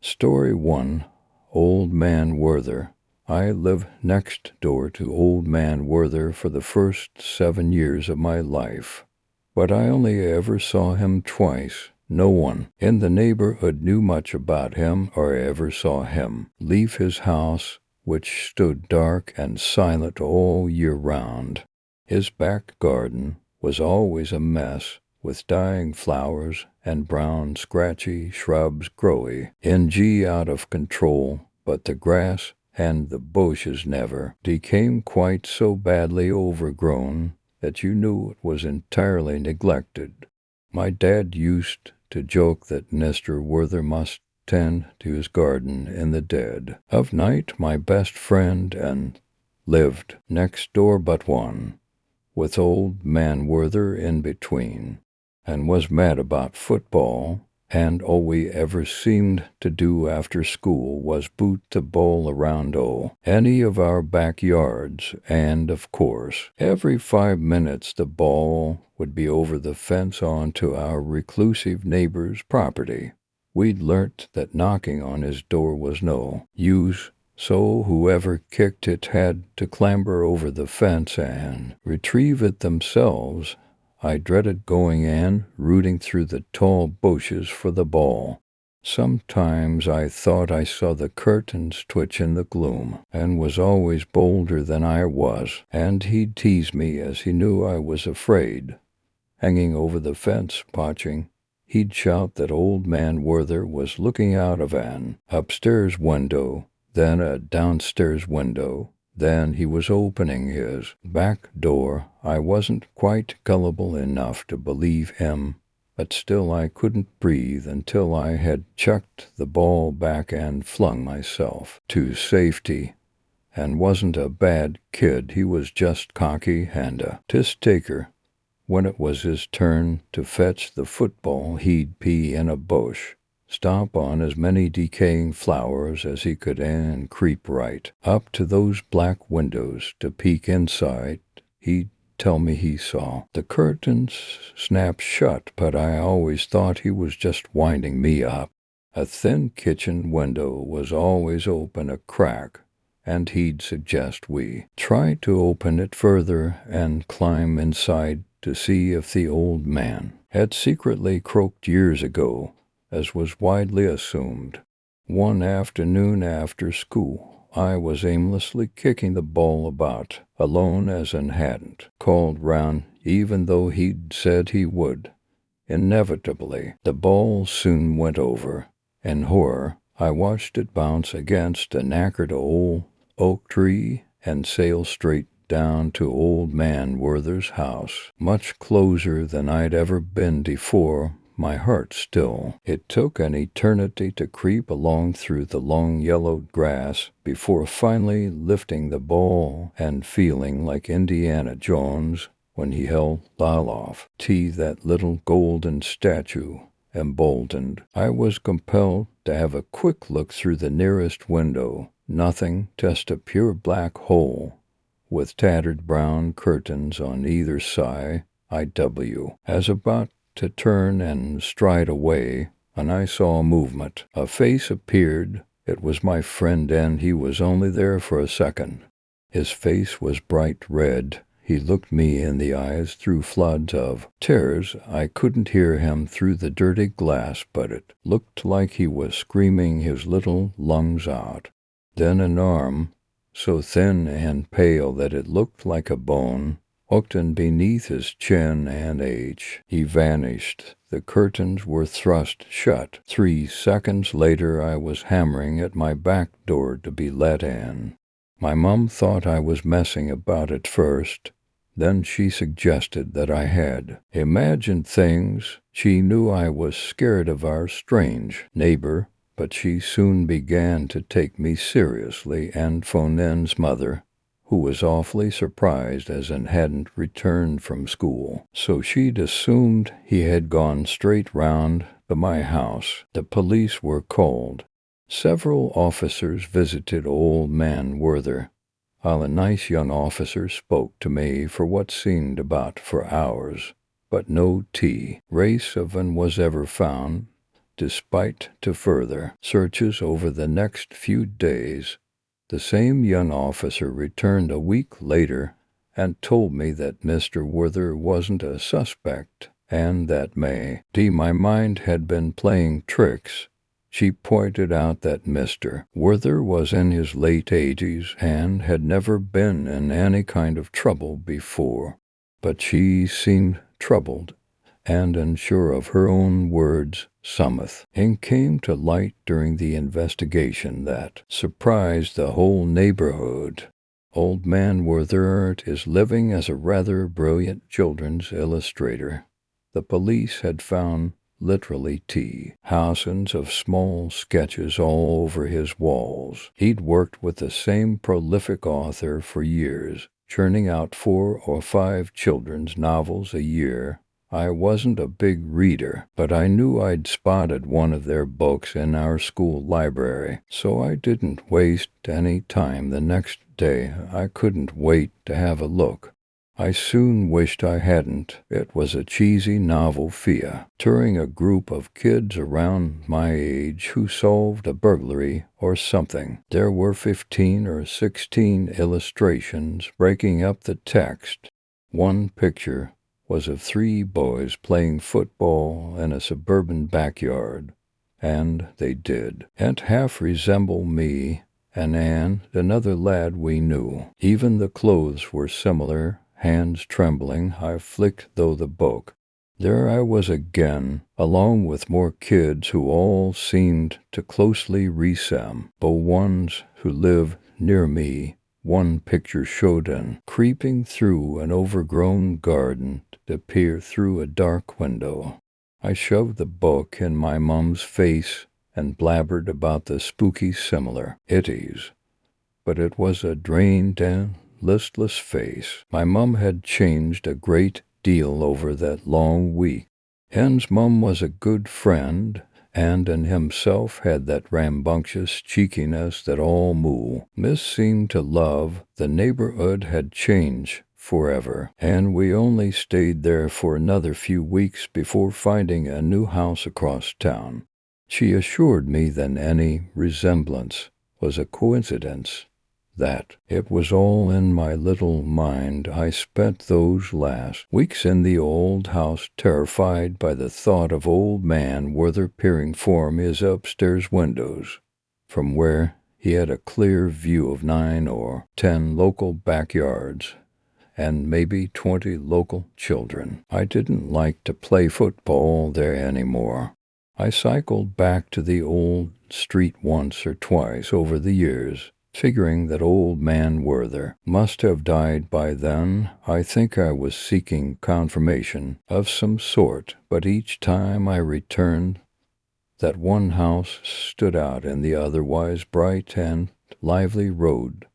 Story 1. Old Man Werther. I lived next door to Old Man Werther for the first 7 years of my life, but I only ever saw him twice. No one in the neighborhood knew much about him or ever saw him leave his house, which stood dark and silent all year round. His back garden was always a mess, with dying flowers and brown scratchy shrubs growing out of control, but the grass and the bushes never became quite so badly overgrown that you knew it was entirely neglected. My dad used to joke that Mr. Werther must tend to his garden in the dead of night. My best friend and lived next door but one, with Old Man Werther in between, and was mad about football, and all we ever seemed to do after school was boot the ball around any of our backyards, and, of course, every 5 minutes the ball would be over the fence onto our reclusive neighbor's property. We'd learnt that knocking on his door was no use, so whoever kicked it had to clamber over the fence and retrieve it themselves. I dreaded going in, rooting through the tall bushes for the ball. Sometimes I thought I saw the curtains twitch in the gloom, and was always bolder than I was, and he'd tease me as he knew I was afraid. Hanging over the fence, watching, he'd shout that Old Man Werther was looking out of an upstairs window, then a downstairs window. Then he was opening his back door. I wasn't quite gullible enough to believe him, but still I couldn't breathe until I had chucked the ball back and flung myself to safety. And wasn't a bad kid, he was just cocky and a test-taker. When it was his turn to fetch the football, he'd pee in a bush, stomp on as many decaying flowers as he could, and creep right up to those black windows to peek inside. He'd tell me he saw the curtains snap shut, but I always thought he was just winding me up. A thin kitchen window was always open a crack, and he'd suggest we try to open it further and climb inside to see if the old man had secretly croaked years ago, as was widely assumed. One afternoon after school, I was aimlessly kicking the ball about, alone as and hadn't called round, even though he'd said he would. Inevitably, the ball soon went over. In horror, I watched it bounce against a knackered old oak tree and sail straight down to Old Man Werther's house, much closer than I'd ever been before. My heart still. It took an eternity to creep along through the long yellowed grass before finally lifting the ball and feeling like Indiana Jones when he held aloft that little golden statue. Emboldened, I was compelled to have a quick look through the nearest window. Nothing, just a pure black hole, with tattered brown curtains on either side. As about to turn and stride away, and I saw a movement. A face appeared. It was my friend, and he was only there for a second. His face was bright red. He looked me in the eyes through floods of tears. I couldn't hear him through the dirty glass, but it looked like he was screaming his little lungs out. Then an arm, so thin and pale that it looked like a bone, hooked in beneath his chin, and he vanished. The curtains were thrust shut. 3 seconds later I was hammering at my back door to be let in. My mom thought I was messing about at first. Then she suggested that I had imagined things. She knew I was scared of our strange neighbor, but she soon began to take me seriously and phoned in's mother, who was awfully surprised as and hadn't returned from school, so she'd assumed he had gone straight round to my house. The police were called. Several officers visited Old Man Werther, while a nice young officer spoke to me for what seemed about 4 hours, but no trace of him was ever found. Despite to further searches over the next few days, the same young officer returned a week later and told me that Mr. Werther wasn't a suspect and that my mind had been playing tricks. She pointed out that Mr. Werther was in his late 80s and had never been in any kind of trouble before, but she seemed troubled and unsure of her own words someth, and came to light during the investigation that surprised the whole neighborhood. Old man Werther is living as a rather brilliant children's illustrator. The police had found literally thousands of small sketches all over his walls. He'd worked with the same prolific author for years, churning out 4 or 5 children's novels a year. I wasn't a big reader, but I knew I'd spotted one of their books in our school library, so I didn't waste any time the next day. I couldn't wait to have a look. I soon wished I hadn't. It was a cheesy novel touring a group of kids around my age who solved a burglary or something. There were 15 or 16 illustrations breaking up the text. One picture was of 3 boys playing football in a suburban backyard, and they did, and half resemble me and Ann, another lad we knew. Even the clothes were similar. Hands trembling, I flicked through the book. There I was again, along with more kids who all seemed to closely resemble ones who lived near me. One picture showed an creeping through an overgrown garden to peer through a dark window. I shoved the book in my mum's face and blabbered about the spooky similarities, but it was a drained and listless face. My mum had changed a great deal over that long week. Ann's mum was a good friend, and in himself had that rambunctious cheekiness that all Miss seemed to love. The neighborhood had changed forever, and we only stayed there for another few weeks before finding a new house across town. She assured me that any resemblance was a coincidence, that it was all in my little mind. I spent those last weeks in the old house terrified by the thought of old man Werther peering from his upstairs windows, from where he had a clear view of 9 or 10 local backyards and maybe 20 local children. I didn't like to play football there anymore. I cycled back to the old street once or twice over the years, figuring that old man Werther must have died by then. I think I was seeking confirmation of some sort, but each time I returned, that one house stood out in the otherwise bright and lively road,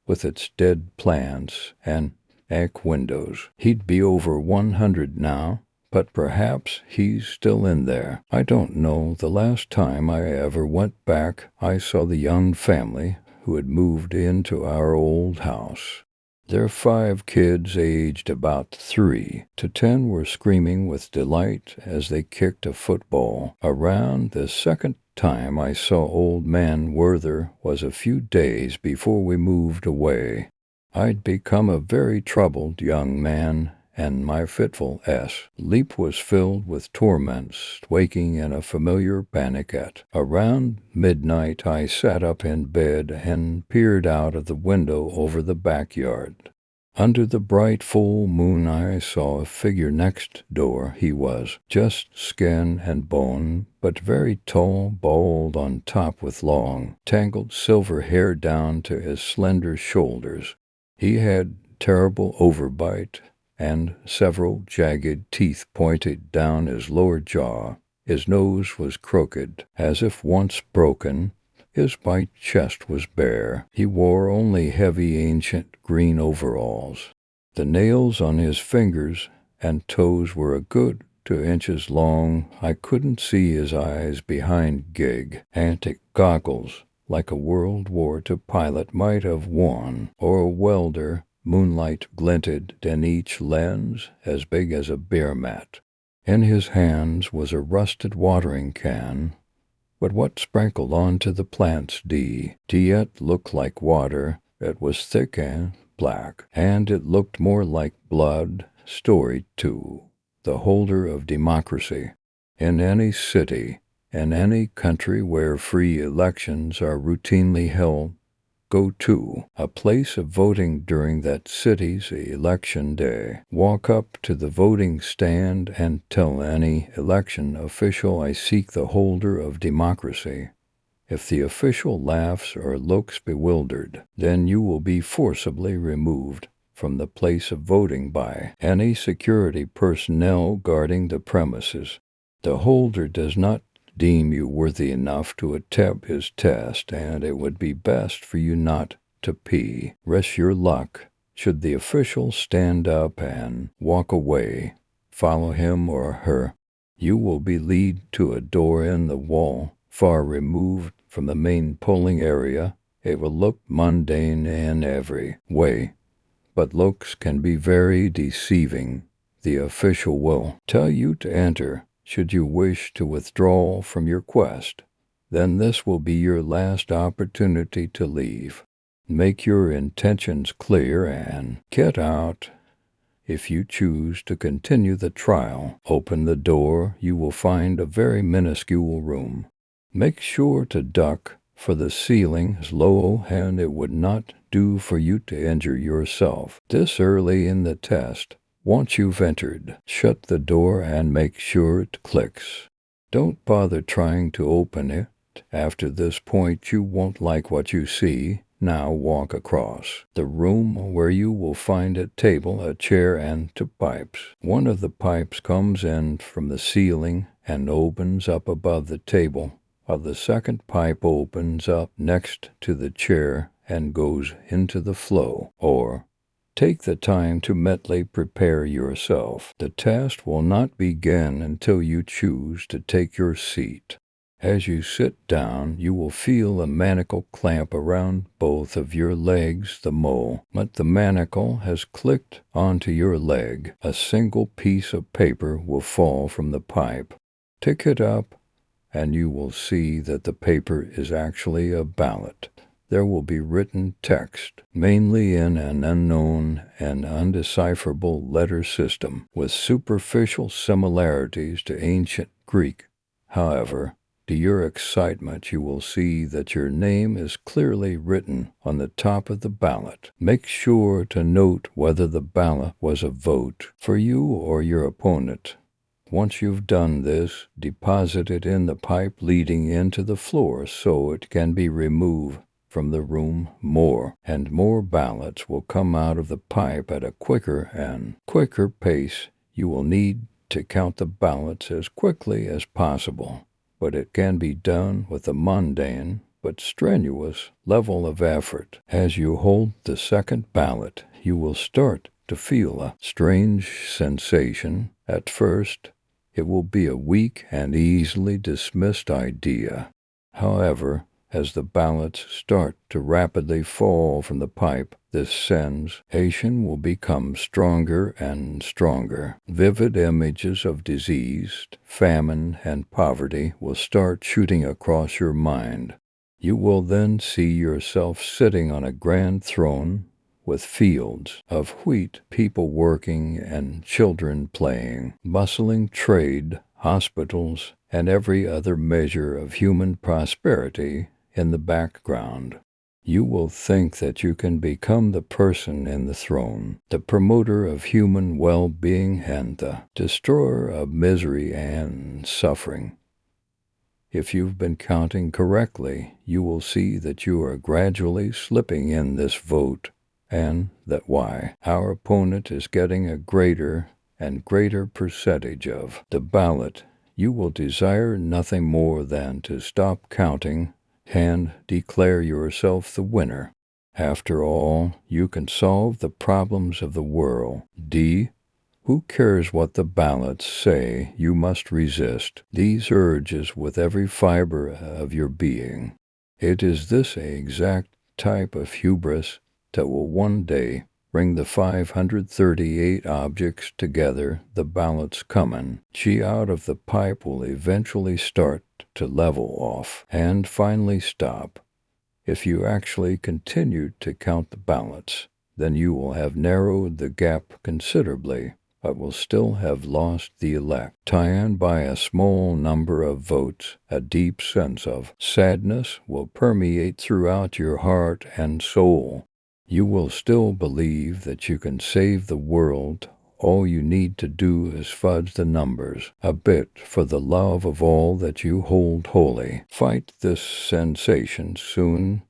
with its dead plants and back windows. He'd be over 100 now, but perhaps he's still in there. I don't know. The last time I ever went back, I saw the young family who had moved into our old house. Their 5 kids aged about 3 to 10 were screaming with delight as they kicked a football around. The second time I saw old man Werther was a few days before we moved away. I'd become a very troubled young man, and my fitful sleep was filled with torments, waking in a familiar panic at around midnight. I sat up in bed and peered out of the window over the backyard. Under the bright full moon I saw a figure next door. He was just skin and bone, but very tall, bald on top, with long, tangled silver hair down to his slender shoulders. He had terrible overbite, and several jagged teeth pointed down his lower jaw. His nose was crooked, as if once broken. His white chest was bare. He wore only heavy ancient green overalls. The nails on his fingers and toes were a good 2 inches long. I couldn't see his eyes behind gigantic goggles, like a World War II pilot might have worn, or a welder. Moonlight glinted in each lens, as big as a beer mat. In his hands was a rusted watering can, but what sprinkled onto the plants yet looked like water. It was thick and black, and it looked more like blood. Story 2. The holder of democracy. In any city, in any country where free elections are routinely held, go to a place of voting during that city's election day. Walk up to the voting stand and tell any election official, "I seek the holder of democracy." If the official laughs or looks bewildered, then you will be forcibly removed from the place of voting by any security personnel guarding the premises. The holder does not deem you worthy enough to attempt his test, and it would be best for you not to pee. Risk your luck. Should the official stand up and walk away, follow him or her. You will be led to a door in the wall, far removed from the main polling area. It will look mundane in every way, but looks can be very deceiving. The official will tell you to enter. Should you wish to withdraw from your quest, then this will be your last opportunity to leave. Make your intentions clear and get out. If you choose to continue the trial, open the door. You will find a very minuscule room. Make sure to duck, for the ceiling is low and it would not do for you to injure yourself this early in the test. Once you've entered, shut the door and make sure it clicks. Don't bother trying to open it. After this point, you won't like what you see. Now walk across the room where you will find a table, a chair, and two pipes. One of the pipes comes in from the ceiling and opens up above the table, while the second pipe opens up next to the chair and goes into the flow. Or take the time to mentally prepare yourself. The test will not begin until you choose to take your seat. As you sit down, you will feel a manacle clamp around both of your legs. The moment the manacle has clicked onto your leg, a single piece of paper will fall from the pipe. Pick it up, and you will see that the paper is actually a ballot. There will be written text, mainly in an unknown and undecipherable letter system, with superficial similarities to ancient Greek. However, to your excitement, you will see that your name is clearly written on the top of the ballot. Make sure to note whether the ballot was a vote for you or your opponent. Once you've done this, deposit it in the pipe leading into the floor so it can be removed from the room. More and more ballots will come out of the pipe at a quicker and quicker pace. You will need to count the ballots as quickly as possible, but it can be done with a mundane but strenuous level of effort. As you hold the second ballot, you will start to feel a strange sensation. At first, it will be a weak and easily dismissed idea. However, as the ballots start to rapidly fall from the pipe, this sensation will become stronger and stronger. Vivid images of disease, famine, and poverty will start shooting across your mind. You will then see yourself sitting on a grand throne with fields of wheat, people working, and children playing, bustling trade, hospitals, and every other measure of human prosperity in the background. You will think that you can become the person in the throne, the promoter of human well-being and the destroyer of misery and suffering. If you've been counting correctly, you will see that you are gradually slipping in this vote, and that why our opponent is getting a greater and greater percentage of the ballot. You will desire nothing more than to stop counting and declare yourself the winner. After all, you can solve the problems of the world. Who cares what the ballots say? You must resist these urges with every fiber of your being. It is this exact type of hubris that will one day Ring the 538 objects together, the ballots coming. Chi out of the pipe will eventually start to level off and finally stop. If you actually continue to count the ballots, then you will have narrowed the gap considerably, but will still have lost the elect. Tie-in by a small number of votes, a deep sense of sadness will permeate throughout your heart and soul. You will still believe that you can save the world. All you need to do is fudge the numbers a bit for the love of all that you hold holy. Fight this sensation soon.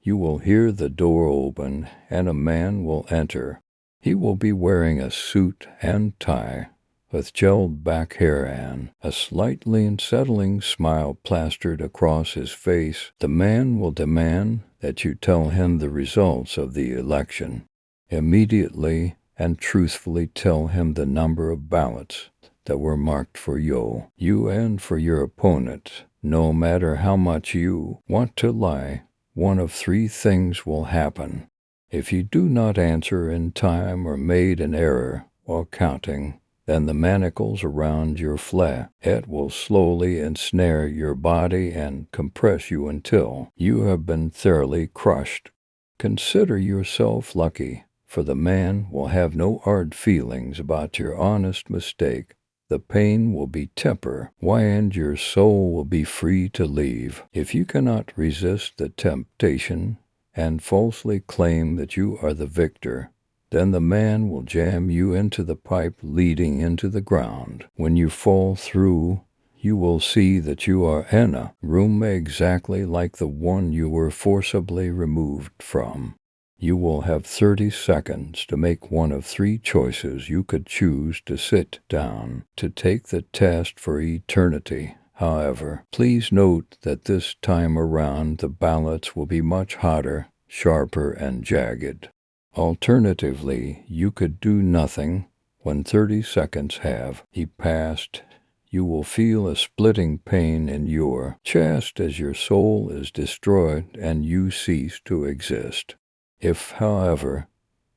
You will hear the door open and a man will enter. He will be wearing a suit and tie, with gelled back hair and a slightly unsettling smile plastered across his face. The man will demand that you tell him the results of the election. Immediately and truthfully tell him the number of ballots that were marked for you and for your opponent. No matter how much you want to lie, one of three things will happen. If you do not answer in time or made an error while counting, then the manacles around your flesh will slowly ensnare your body and compress you until you have been thoroughly crushed. Consider yourself lucky, for the man will have no hard feelings about your honest mistake. The pain will be temporary, and your soul will be free to leave. If you cannot resist the temptation and falsely claim that you are the victor, then the man will jam you into the pipe leading into the ground. When you fall through, you will see that you are in a room exactly like the one you were forcibly removed from. You will have 30 seconds to make one of three choices. You could choose to sit down to take the test for eternity. However, please note that this time around the ballots will be much hotter, sharper, and jagged. Alternatively, you could do nothing. When 30 seconds have passed, you will feel a splitting pain in your chest as your soul is destroyed and you cease to exist. If, however,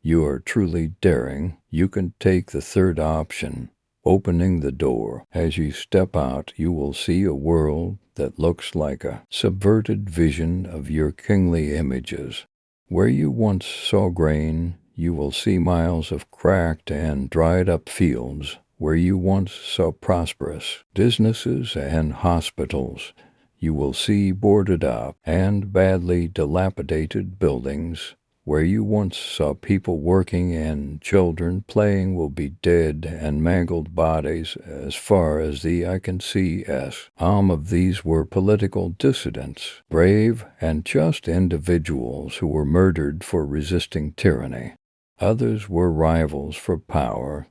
you are truly daring, you can take the third option, opening the door. As you step out, you will see a world that looks like a subverted vision of your kingly images. Where you once saw grain, you will see miles of cracked and dried-up fields. Where you once saw prosperous businesses and hospitals, you will see boarded up and badly dilapidated buildings. Where you once saw people working and children playing will be dead and mangled bodies as far as the eye can see. Some of these were political dissidents, brave and just individuals who were murdered for resisting tyranny. Others were rivals for power,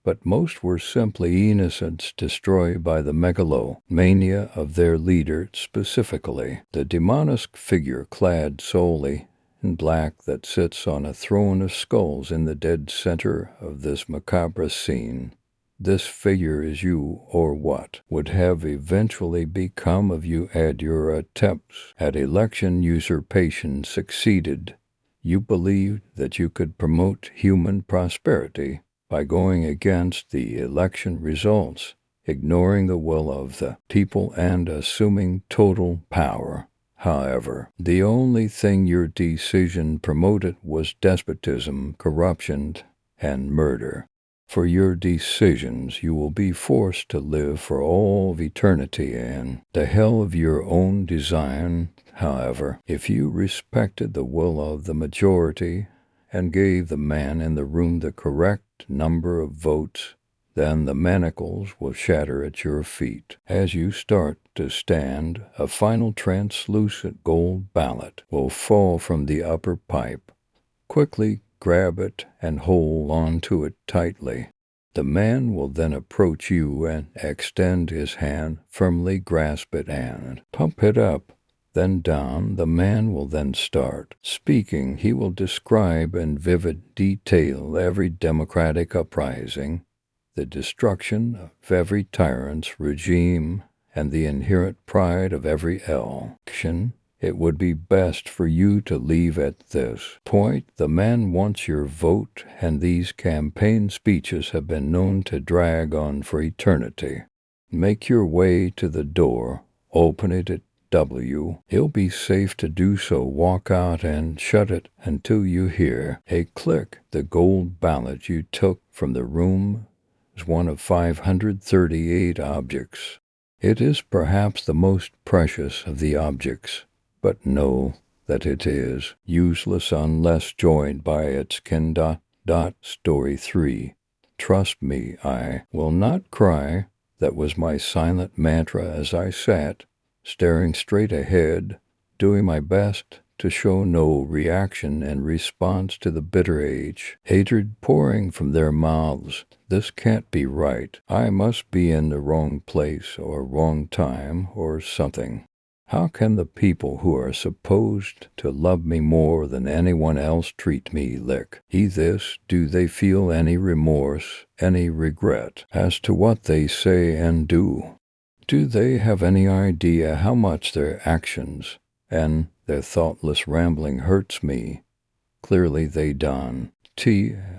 but most were simply innocents destroyed by the megalomania of their leader, specifically the demonic figure clad solely in black that sits on a throne of skulls in the dead center of this macabre scene. This figure is you, or what would have eventually become of you had your attempts at election usurpation succeeded. You believed that you could promote human prosperity by going against the election results, ignoring the will of the people and assuming total power. However, the only thing your decision promoted was despotism, corruption, and murder. For your decisions, you will be forced to live for all of eternity in the hell of your own design. However, if you respected the will of the majority and gave the man in the room the correct number of votes, then the manacles will shatter at your feet. As you start to stand, a final translucent gold ballot will fall from the upper pipe. Quickly grab it and hold on to it tightly. The man will then approach you and extend his hand, firmly grasp it and pump it up, then down. The man will then start speaking. He will describe in vivid detail every democratic uprising, the destruction of every tyrant's regime, and the inherent pride of every election. It would be best for you to leave at this point. The man wants your vote, and these campaign speeches have been known to drag on for eternity. Make your way to the door, open it at W. It'll be safe to do so. Walk out and shut it until you hear a click. The gold ballot you took from the room is one of 538 objects. It is perhaps the most precious of the objects, but know that it is useless unless joined by its kin. Story 3. Trust me, I will not cry. That was my silent mantra as I sat, staring straight ahead, doing my best to show no reaction in response to the bitter hatred pouring from their mouths. This can't be right. I must be in the wrong place or wrong time or something. How can the people who are supposed to love me more than anyone else treat me like this? Do they feel any remorse, any regret as to what they say and do? Do they have any idea how much their actions and their thoughtless rambling hurts me? Clearly they don't.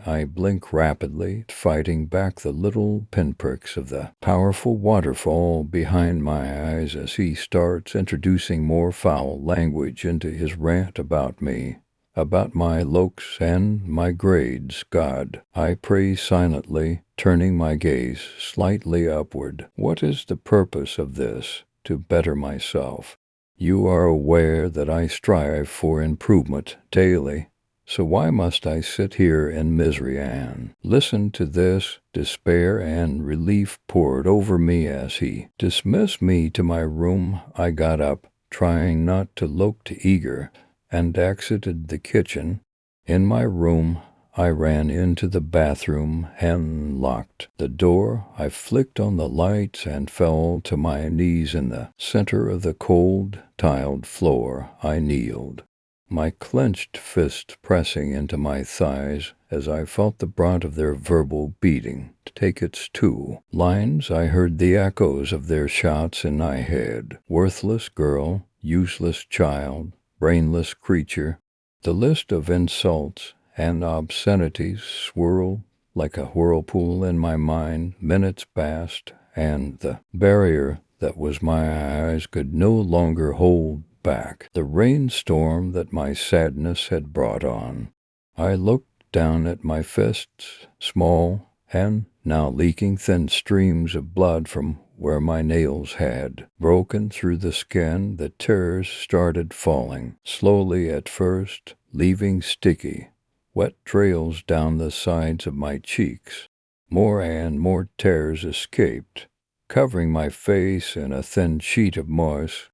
I blink rapidly, fighting back the little pinpricks of the powerful waterfall behind my eyes as he starts introducing more foul language into his rant about me, about my looks and my grades. God, I pray silently, turning my gaze slightly upward. What is the purpose of this? To better myself. You are aware that I strive for improvement daily. So why must I sit here in misery and listen to this? Despair and relief poured over me as he dismissed me to my room. I got up, trying not to look too eager, and exited the kitchen. In my room, I ran into the bathroom and locked the door. I flicked on the lights and fell to my knees in the center of the cold, tiled floor. I kneeled, my clenched fist pressing into my thighs as I felt the brunt of their verbal beating take its toll. Lines I heard the echoes of their shouts in my head. Worthless girl, useless child, brainless creature. The list of insults and obscenities swirled like a whirlpool in my mind. Minutes passed, and the barrier that was my eyes could no longer hold back the rainstorm that my sadness had brought on. I looked down at my fists, small and now leaking thin streams of blood from where my nails had broken through the skin. The tears started falling, slowly at first, leaving sticky, wet trails down the sides of my cheeks. More and more tears escaped, covering my face in a thin sheet of moss.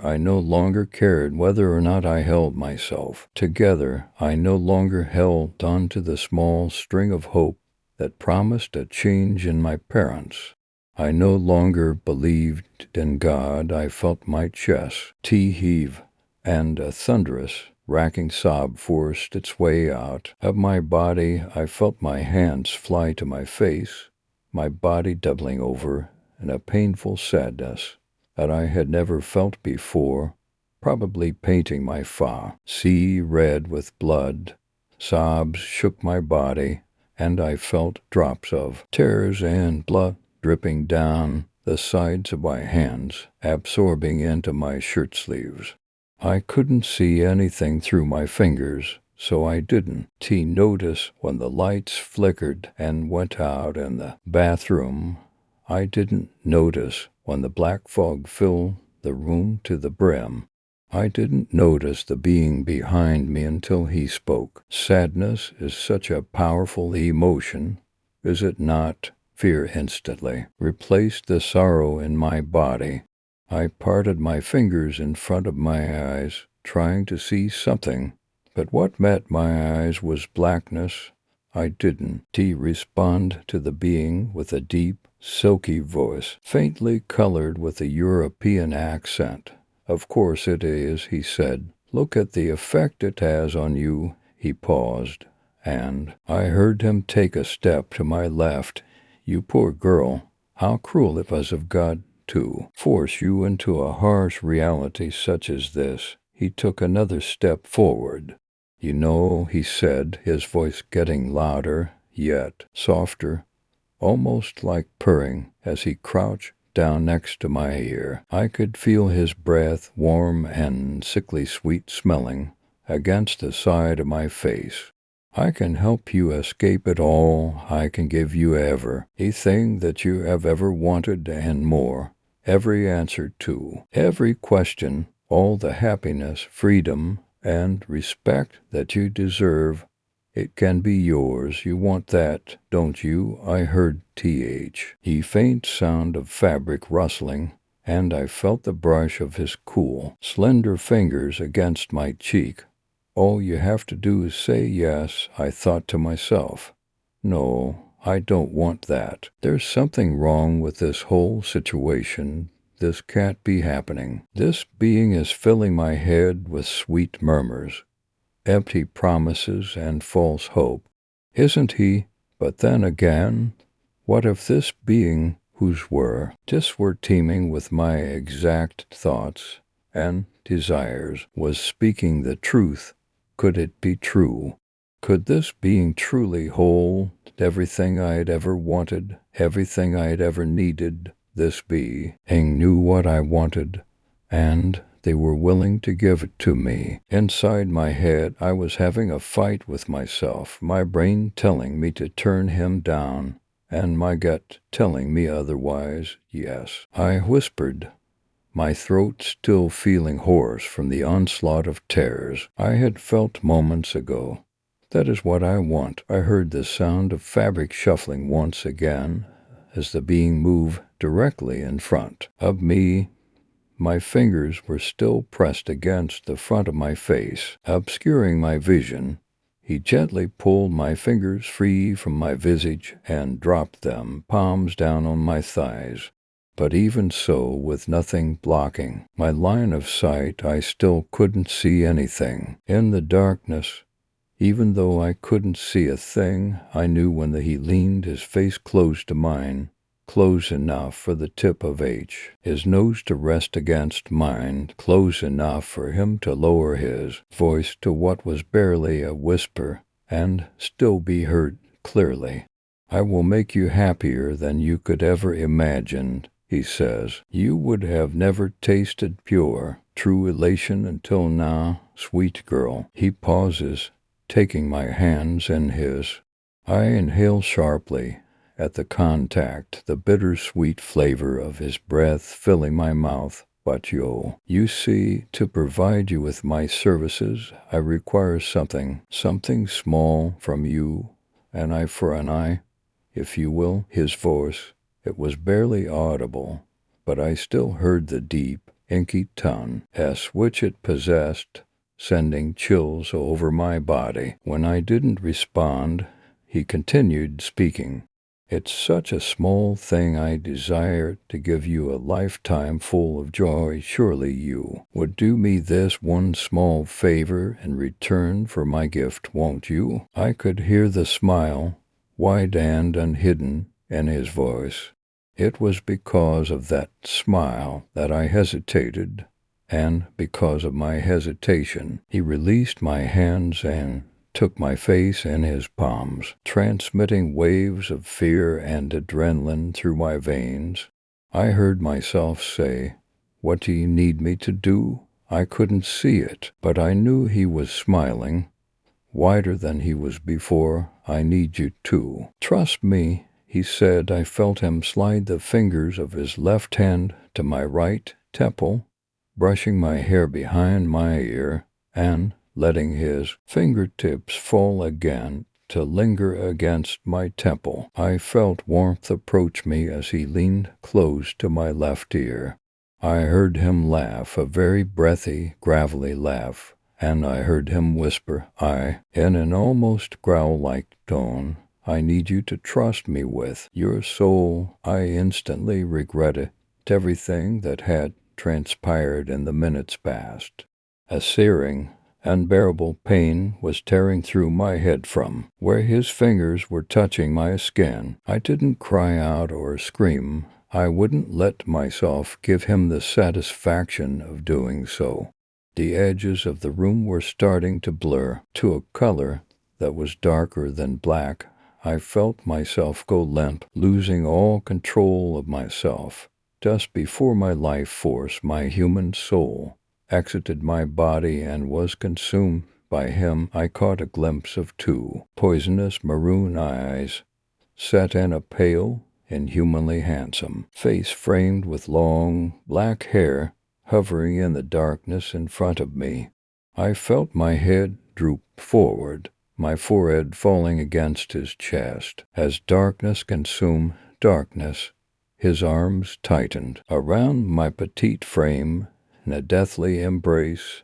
I no longer cared whether or not I held myself together. I no longer held on to the small string of hope that promised a change in my parents. I no longer believed in God. I felt my chest heave, and a thunderous, racking sob forced its way out of my body. I felt my hands fly to my face, my body doubling over in a painful sadness that I had never felt before, probably painting my face red with blood. Sobs shook my body, and I felt drops of tears and blood dripping down the sides of my hands, absorbing into my shirt sleeves. I couldn't see anything through my fingers, so I didn't notice when the lights flickered and went out in the bathroom. I didn't notice when the black fog filled the room to the brim. I didn't notice the being behind me until he spoke. Sadness is such a powerful emotion, is it not? Fear instantly replaced the sorrow in my body. I parted my fingers in front of my eyes, trying to see something, but what met my eyes was blackness. I didn't respond to the being with a deep, silky voice, faintly colored with a European accent. Of course it is, he said. Look at the effect it has on you. He paused, and I heard him take a step to my left. You poor girl, how cruel it was of God to force you into a harsh reality such as this. he took another step forward. "You know," he said, his voice getting louder, yet softer, almost like purring, as he crouched down next to my ear. I could feel his breath, warm and sickly sweet smelling, against the side of my face. "I can help you escape it all. I can give you everything that you have ever wanted and more. Every answer to every question, all the happiness, freedom, and respect that you deserve. It can be yours. You want that, don't you?" I heard a faint sound of fabric rustling, and I felt the brush of his cool, slender fingers against my cheek. "All you have to do is say yes," I thought to myself. "No, I don't want that. There's something wrong with this whole situation. This can't be happening. This being is filling my head with sweet murmurs, empty promises, and false hope. Isn't he? But then again, what if this being whose were teeming with my exact thoughts and desires was speaking the truth? Could it be true? Could this being truly hold everything I had ever wanted, everything I had ever needed? This being knew what I wanted, and they were willing to give it to me. Inside my head, I was having a fight with myself, my brain telling me to turn him down, and my gut telling me otherwise. "Yes," I whispered, my throat still feeling hoarse from the onslaught of terrors I had felt moments ago. "That is what I want." I heard the sound of fabric shuffling once again as the being moved directly in front of me. My fingers were still pressed against the front of my face, obscuring my vision. He gently pulled my fingers free from my visage and dropped them, palms down on my thighs. But even so, with nothing blocking my line of sight, I still couldn't see anything. In the darkness, even though I couldn't see a thing, I knew when he leaned his face close to mine, close enough for the tip of his nose to rest against mine, close enough for him to lower his voice to what was barely a whisper and still be heard clearly. "I will make you happier than you could ever imagine," he says. "You would have never tasted pure, true elation until now, sweet girl." He pauses, taking my hands in his. I inhale sharply at the contact, the bittersweet flavor of his breath filling my mouth. "But you see, to provide you with my services, I require something small from you, an eye for an eye, if you will." His voice, it was barely audible, but I still heard the deep, inky tone which it possessed, sending chills over my body. When I didn't respond, he continued speaking. "It's such a small thing. I desire to give you a lifetime full of joy. Surely you would do me this one small favor in return for my gift, won't you?" I could hear the smile, wide and unhidden, in his voice. It was because of that smile that I hesitated, and because of my hesitation, he released my hands and took my face in his palms, transmitting waves of fear and adrenaline through my veins. I heard myself say, "What do you need me to do?" I couldn't see it, but I knew he was smiling, wider than he was before. "I need you to trust me," he said. I felt him slide the fingers of his left hand to my right temple, brushing my hair behind my ear, and letting his fingertips fall again to linger against my temple. I felt warmth approach me as he leaned close to my left ear. I heard him laugh, a very breathy, gravelly laugh, and I heard him whisper, in an almost growl-like tone, "I need you to trust me with your soul." I instantly regretted everything that had transpired in the minutes past. A searing, unbearable pain was tearing through my head from where his fingers were touching my skin. I didn't cry out or scream. I wouldn't let myself give him the satisfaction of doing so. The edges of the room were starting to blur to a color that was darker than black. I felt myself go limp, losing all control of myself. Just before my life force, my human soul, exited my body and was consumed by him, I caught a glimpse of two poisonous maroon eyes, set in a pale, inhumanly handsome face framed with long, black hair, hovering in the darkness in front of me. I felt my head droop forward, my forehead falling against his chest. As darkness consumed darkness, his arms tightened around my petite frame in a deathly embrace,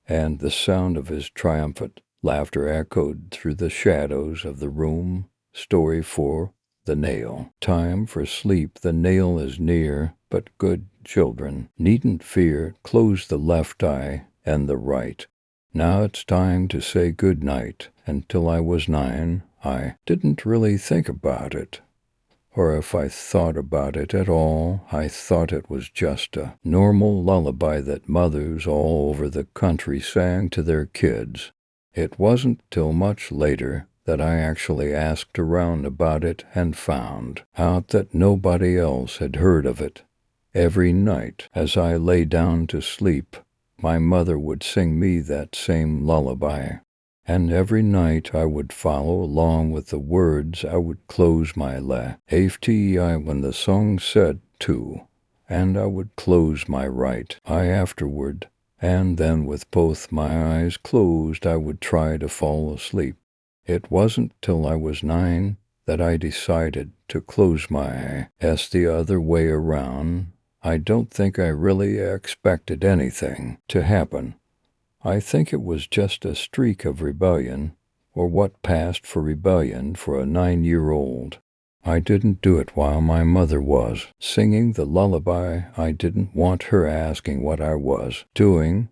and the sound of his triumphant laughter echoed through the shadows of the room. Story 4. The Nail. Time for sleep. The nail is near, but good children needn't fear. Close the left eye and the right. Now it's time to say good night. Until I was 9, I didn't really think about it. Or if I thought about it at all, I thought it was just a normal lullaby that mothers all over the country sang to their kids. It wasn't till much later that I actually asked around about it and found out that nobody else had heard of it. Every night, as I lay down to sleep, my mother would sing me that same lullaby. And every night I would follow along with the words. I would close my left eye when the song said to, and I would close my right eye afterward, and then with both my eyes closed I would try to fall asleep. It wasn't till I was 9 that I decided to close my eyes the other way around. I don't think I really expected anything to happen. I think it was just a streak of rebellion, or what passed for rebellion for a 9-year-old. I didn't do it while my mother was singing the lullaby. I didn't want her asking what I was doing,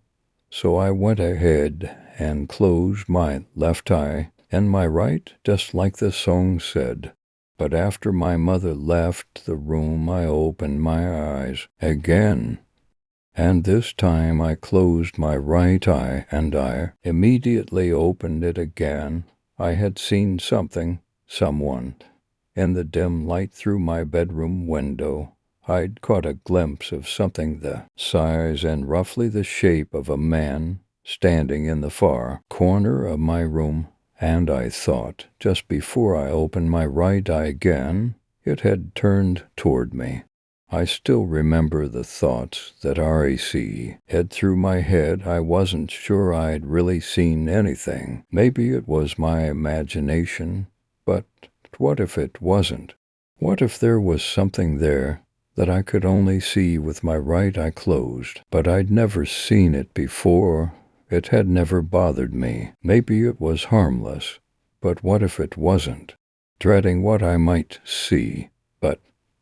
so I went ahead and closed my left eye and my right, just like the song said. But after my mother left the room, I opened my eyes again. And this time I closed my right eye, and I immediately opened it again. I had seen something, someone, in the dim light through my bedroom window. I'd caught a glimpse of something the size and roughly the shape of a man standing in the far corner of my room, and I thought, just before I opened my right eye again, it had turned toward me. I still remember the thoughts that had through my head. I wasn't sure I'd really seen anything. Maybe it was my imagination, but what if it wasn't? What if there was something there that I could only see with my right eye closed, but I'd never seen it before? It had never bothered me. Maybe it was harmless, but what if it wasn't? Dreading what I might see, but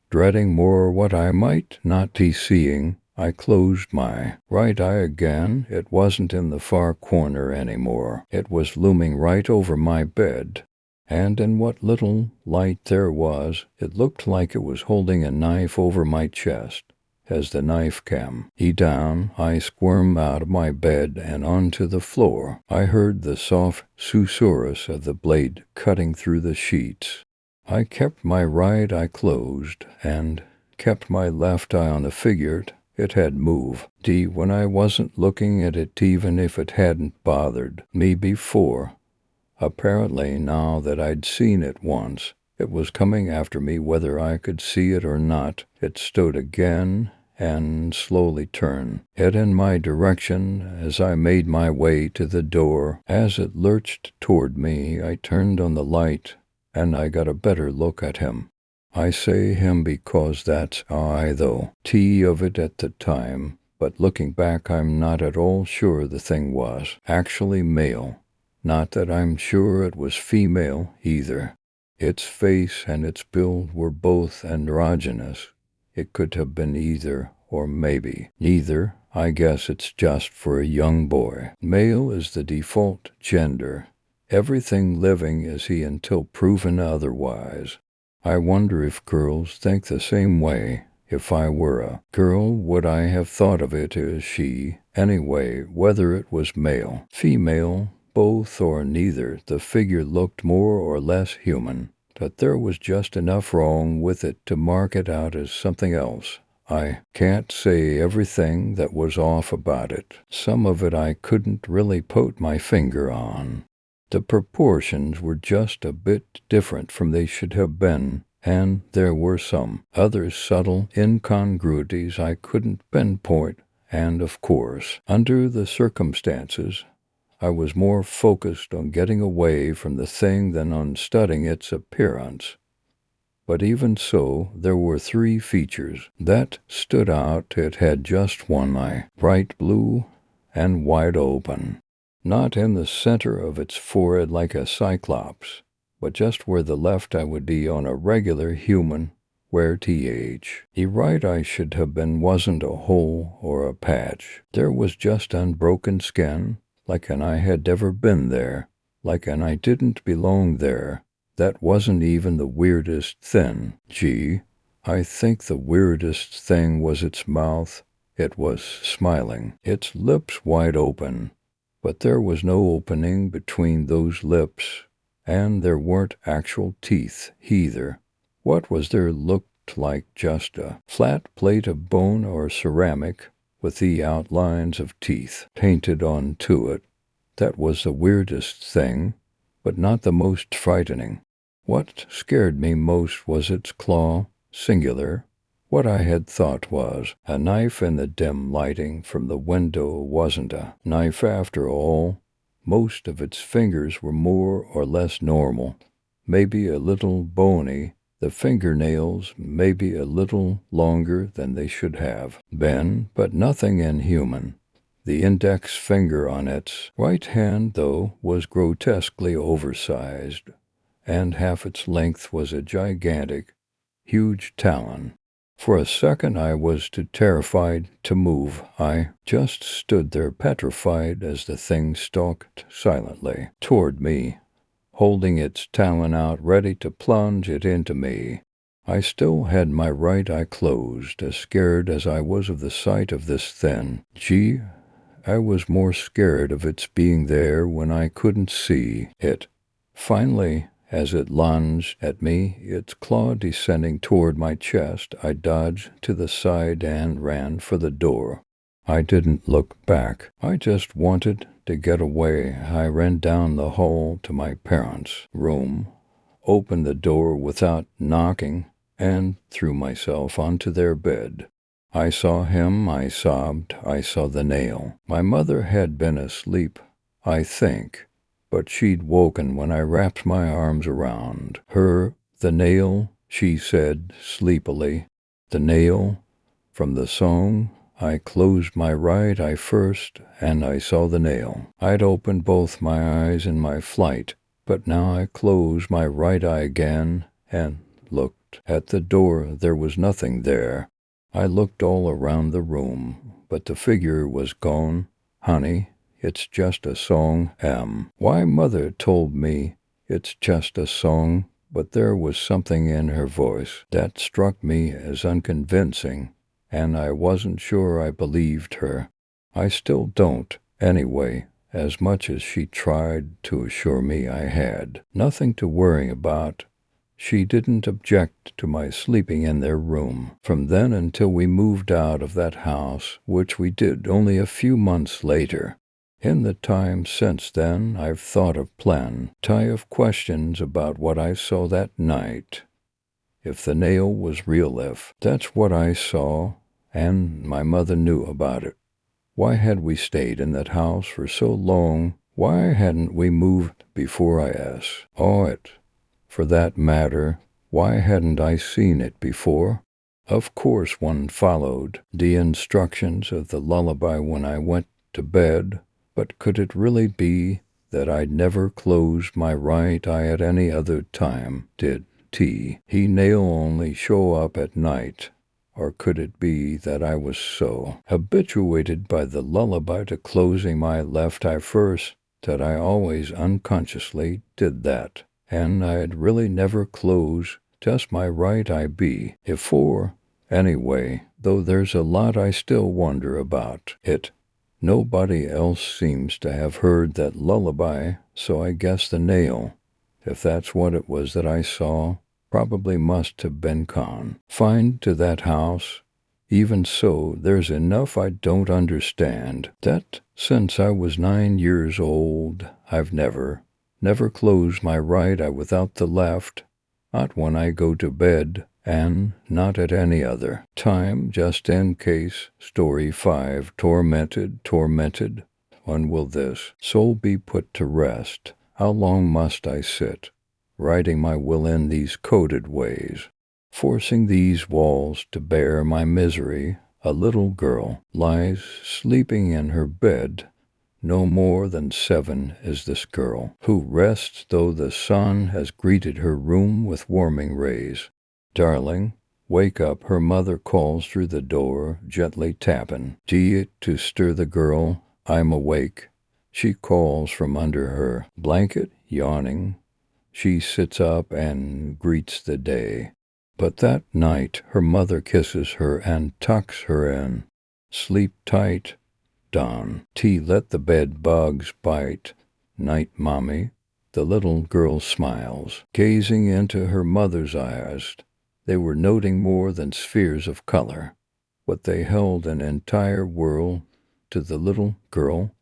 dreading more what I might not be seeing, I closed my right eye again. It wasn't in the far corner anymore. It was looming right over my bed, and in what little light there was, it looked like it was holding a knife over my chest. As the knife came down, I squirmed out of my bed and onto the floor. I heard the soft susurrus of the blade cutting through the sheets. I kept my right eye closed and kept my left eye on the figure. It had moved when I wasn't looking at it, even if it hadn't bothered me before. Apparently, now that I'd seen it once, it was coming after me whether I could see it or not. It stood again and slowly turned head in my direction as I made my way to the door. As it lurched toward me, I turned on the light, and I got a better look at him. I say him because that's how I thought of it at the time, but looking back I'm not at all sure the thing was actually male. Not that I'm sure it was female either. Its face and its build were both androgynous. It could have been either, or maybe neither. I guess it's just for a young boy. Male is the default gender. Everything living is he until proven otherwise. I wonder if girls think the same way. If I were a girl, would I have thought of it as she Anyway, whether it was male, female, both or neither, the figure looked more or less human, but there was just enough wrong with it to mark it out as something else. I can't say everything that was off about it. Some of it I couldn't really put my finger on. The proportions were just a bit different from they should have been, and there were some other subtle incongruities I couldn't pinpoint, and of course, under the circumstances, I was more focused on getting away from the thing than on studying its appearance. But even so, there were 3 features that stood out. It had just one eye, bright blue and wide open, not in the center of its forehead like a cyclops, but just where the left eye would be on a regular human, where the right eye should have been wasn't a hole or a patch. There was just unbroken skin, like an eye had never been there, like an eye didn't belong there. That wasn't even the weirdest thing. Gee, I think the weirdest thing was its mouth. It was smiling, its lips wide open, but there was no opening between those lips, and there weren't actual teeth either. What was there looked like just a flat plate of bone or ceramic with the outlines of teeth painted onto it. That was the weirdest thing, but not the most frightening. What scared me most was its claw, singular. What I had thought was a knife in the dim lighting from the window wasn't a knife after all. Most of its fingers were more or less normal, maybe a little bony, the fingernails maybe a little longer than they should have been, but nothing inhuman. The index finger on its right hand, though, was grotesquely oversized, and half its length was a gigantic, huge talon. For a second I was too terrified to move. I just stood there petrified as the thing stalked silently toward me, holding its talon out ready to plunge it into me. I still had my right eye closed, as scared as I was of the sight of this thing. Gee, I was more scared of its being there when I couldn't see it. Finally, as it lunged at me, its claw descending toward my chest, I dodged to the side and ran for the door. I didn't look back. I just wanted to get away. I ran down the hall to my parents' room, opened the door without knocking, and threw myself onto their bed. I saw him, I sobbed, I saw the nail. My mother had been asleep, I think, but she'd woken when I wrapped my arms around her. The nail, she said sleepily. The nail from the song. I closed my right eye first, and I saw the nail. I'd opened both my eyes in my flight, but now I closed my right eye again and looked at the door. There was nothing there. I looked all around the room, but the figure was gone. Honey, it's just a song. Why, Mother told me it's just a song, but there was something in her voice that struck me as unconvincing, and I wasn't sure I believed her. I still don't, anyway, as much as she tried to assure me I had. Nothing to worry about. She didn't object to my sleeping in their room. From then until we moved out of that house, which we did only a few months later. In the time since then, I've thought of plenty of questions about what I saw that night. If the nail was real, if that's what I saw, and my mother knew about it, why had we stayed in that house for so long? Why hadn't we moved before I asked? For that matter, why hadn't I seen it before? Of course one followed the instructions of the lullaby when I went to bed, but could it really be that I'd never closed my right eye at any other time? Did he nail only show up at night? Or could it be that I was so habituated by the lullaby to closing my left eye first that I always unconsciously did that, and I'd really never closed just my right eye before? Anyway, though there's a lot I still wonder about it. Nobody else seems to have heard that lullaby, so I guess the nail, if that's what it was that I saw, probably must have been confined to that house. Even so, there's enough I don't understand, that since I was 9 years old, I've never closed my right eye without the left, not when I go to bed, and not at any other time, just in case. Story 5. Tormented. When will this soul be put to rest? How long must I sit, writing my will in these coded ways, forcing these walls to bear my misery? A little girl lies sleeping in her bed. No more than 7 is this girl, who rests though the sun has greeted her room with warming rays. Darling, wake up, her mother calls through the door, gently tapping. It to stir the girl. I'm awake, she calls from under her blanket, yawning. She sits up and greets the day. But that night her mother kisses her and tucks her in. Sleep tight, Don. Let the bed bugs bite. Night, Mommy. The little girl smiles, gazing into her mother's eyes. They were noting more than spheres of color. What they held an entire world to the little girl,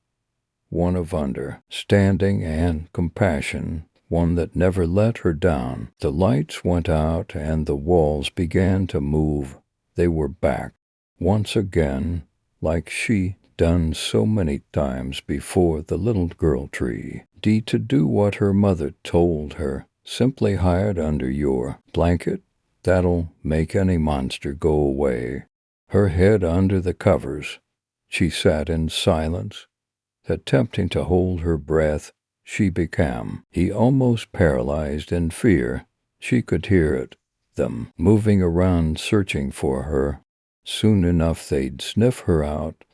one of understanding and compassion, one that never let her down. The lights went out and the walls began to move. They were back once again, like she done so many times before, the little girl tree. To do what her mother told her. Simply hide under your blanket. That'll make any monster go away. Her head under the covers. She sat in silence, attempting to hold her breath. She became almost paralyzed in fear. She could hear it, them moving around searching for her. Soon enough they'd sniff her out,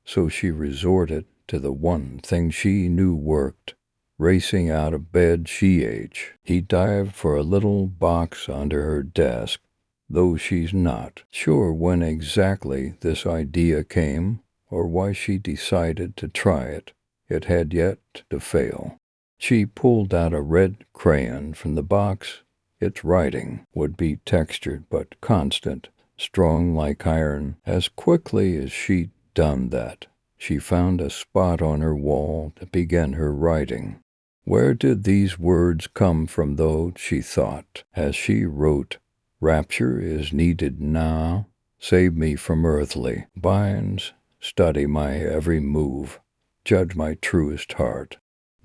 so she resorted to the one thing she knew worked. Racing out of bed, he dived for a little box under her desk, though she's not sure when exactly this idea came, or why she decided to try it. It had yet to fail. She pulled out a red crayon from the box. Its writing would be textured but constant, strong like iron. As quickly as she'd done that, she found a spot on her wall to begin her writing. Where did these words come from, though, she thought, as she wrote, "Rapture is needed now. Save me from earthly binds. Study my every move. Judge my truest heart.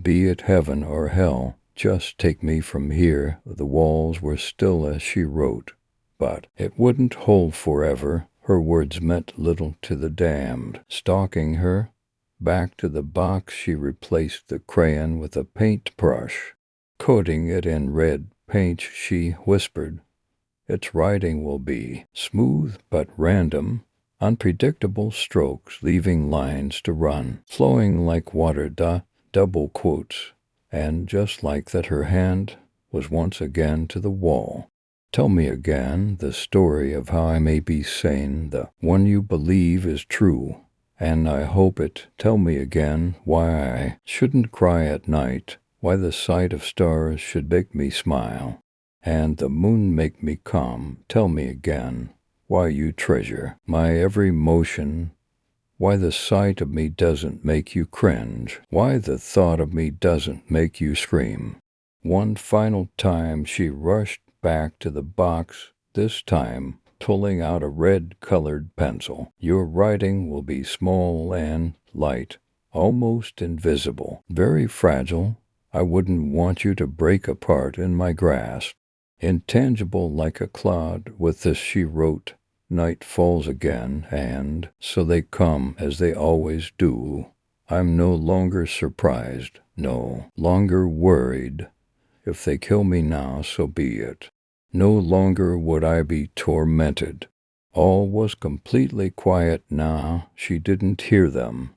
Be it heaven or hell, just take me from here." The walls were still as she wrote, but it wouldn't hold forever. Her words meant little to the damned stalking her. Back to the box she replaced the crayon with a paintbrush. Coating it in red paint, she whispered, "Its writing will be smooth but random, unpredictable strokes, leaving lines to run, flowing like water, double quotes." And just like that, her hand was once again to the wall. "Tell me again the story of how I may be sane, the one you believe is true. And I hope it. Tell me again why I shouldn't cry at night, why the sight of stars should make me smile, and the moon make me calm. Tell me again why you treasure my every motion, why the sight of me doesn't make you cringe, why the thought of me doesn't make you scream." One final time she rushed back to the box, this time pulling out a red-colored pencil. "Your writing will be small and light, almost invisible, very fragile. I wouldn't want you to break apart in my grasp. Intangible like a cloud." With this she wrote, "Night falls again, and so they come as they always do. I'm no longer surprised, no longer worried. If they kill me now, so be it. No longer would I be tormented." All was completely quiet now. She didn't hear them,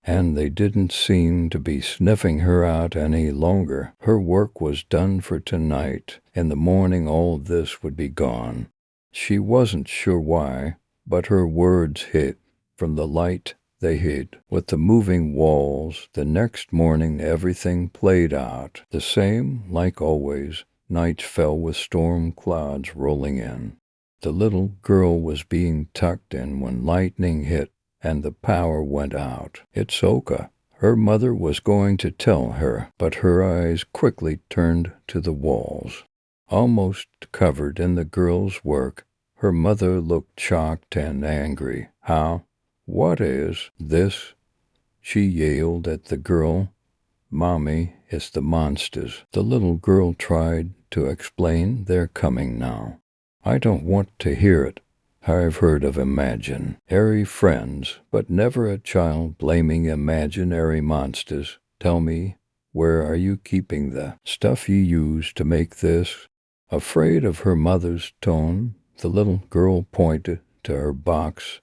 and they didn't seem to be sniffing her out any longer. Her work was done for tonight. In the morning all this would be gone. She wasn't sure why, but her words hit from the light they hid. With the moving walls, the next morning everything played out. The same, like always. Night fell with storm clouds rolling in. The little girl was being tucked in when lightning hit and the power went out. It's Oka. Her mother was going to tell her, but her eyes quickly turned to the walls. Almost covered in the girl's work, her mother looked shocked and angry. "How? What is this?" she yelled at the girl. "Mommy, it's the monsters." The little girl tried to explain. "They're coming now." "I don't want to hear it. I've heard of imaginary friends, but never a child blaming imaginary monsters. Tell me, where are you keeping the stuff you used to make this?" Afraid of her mother's tone, the little girl pointed to her box.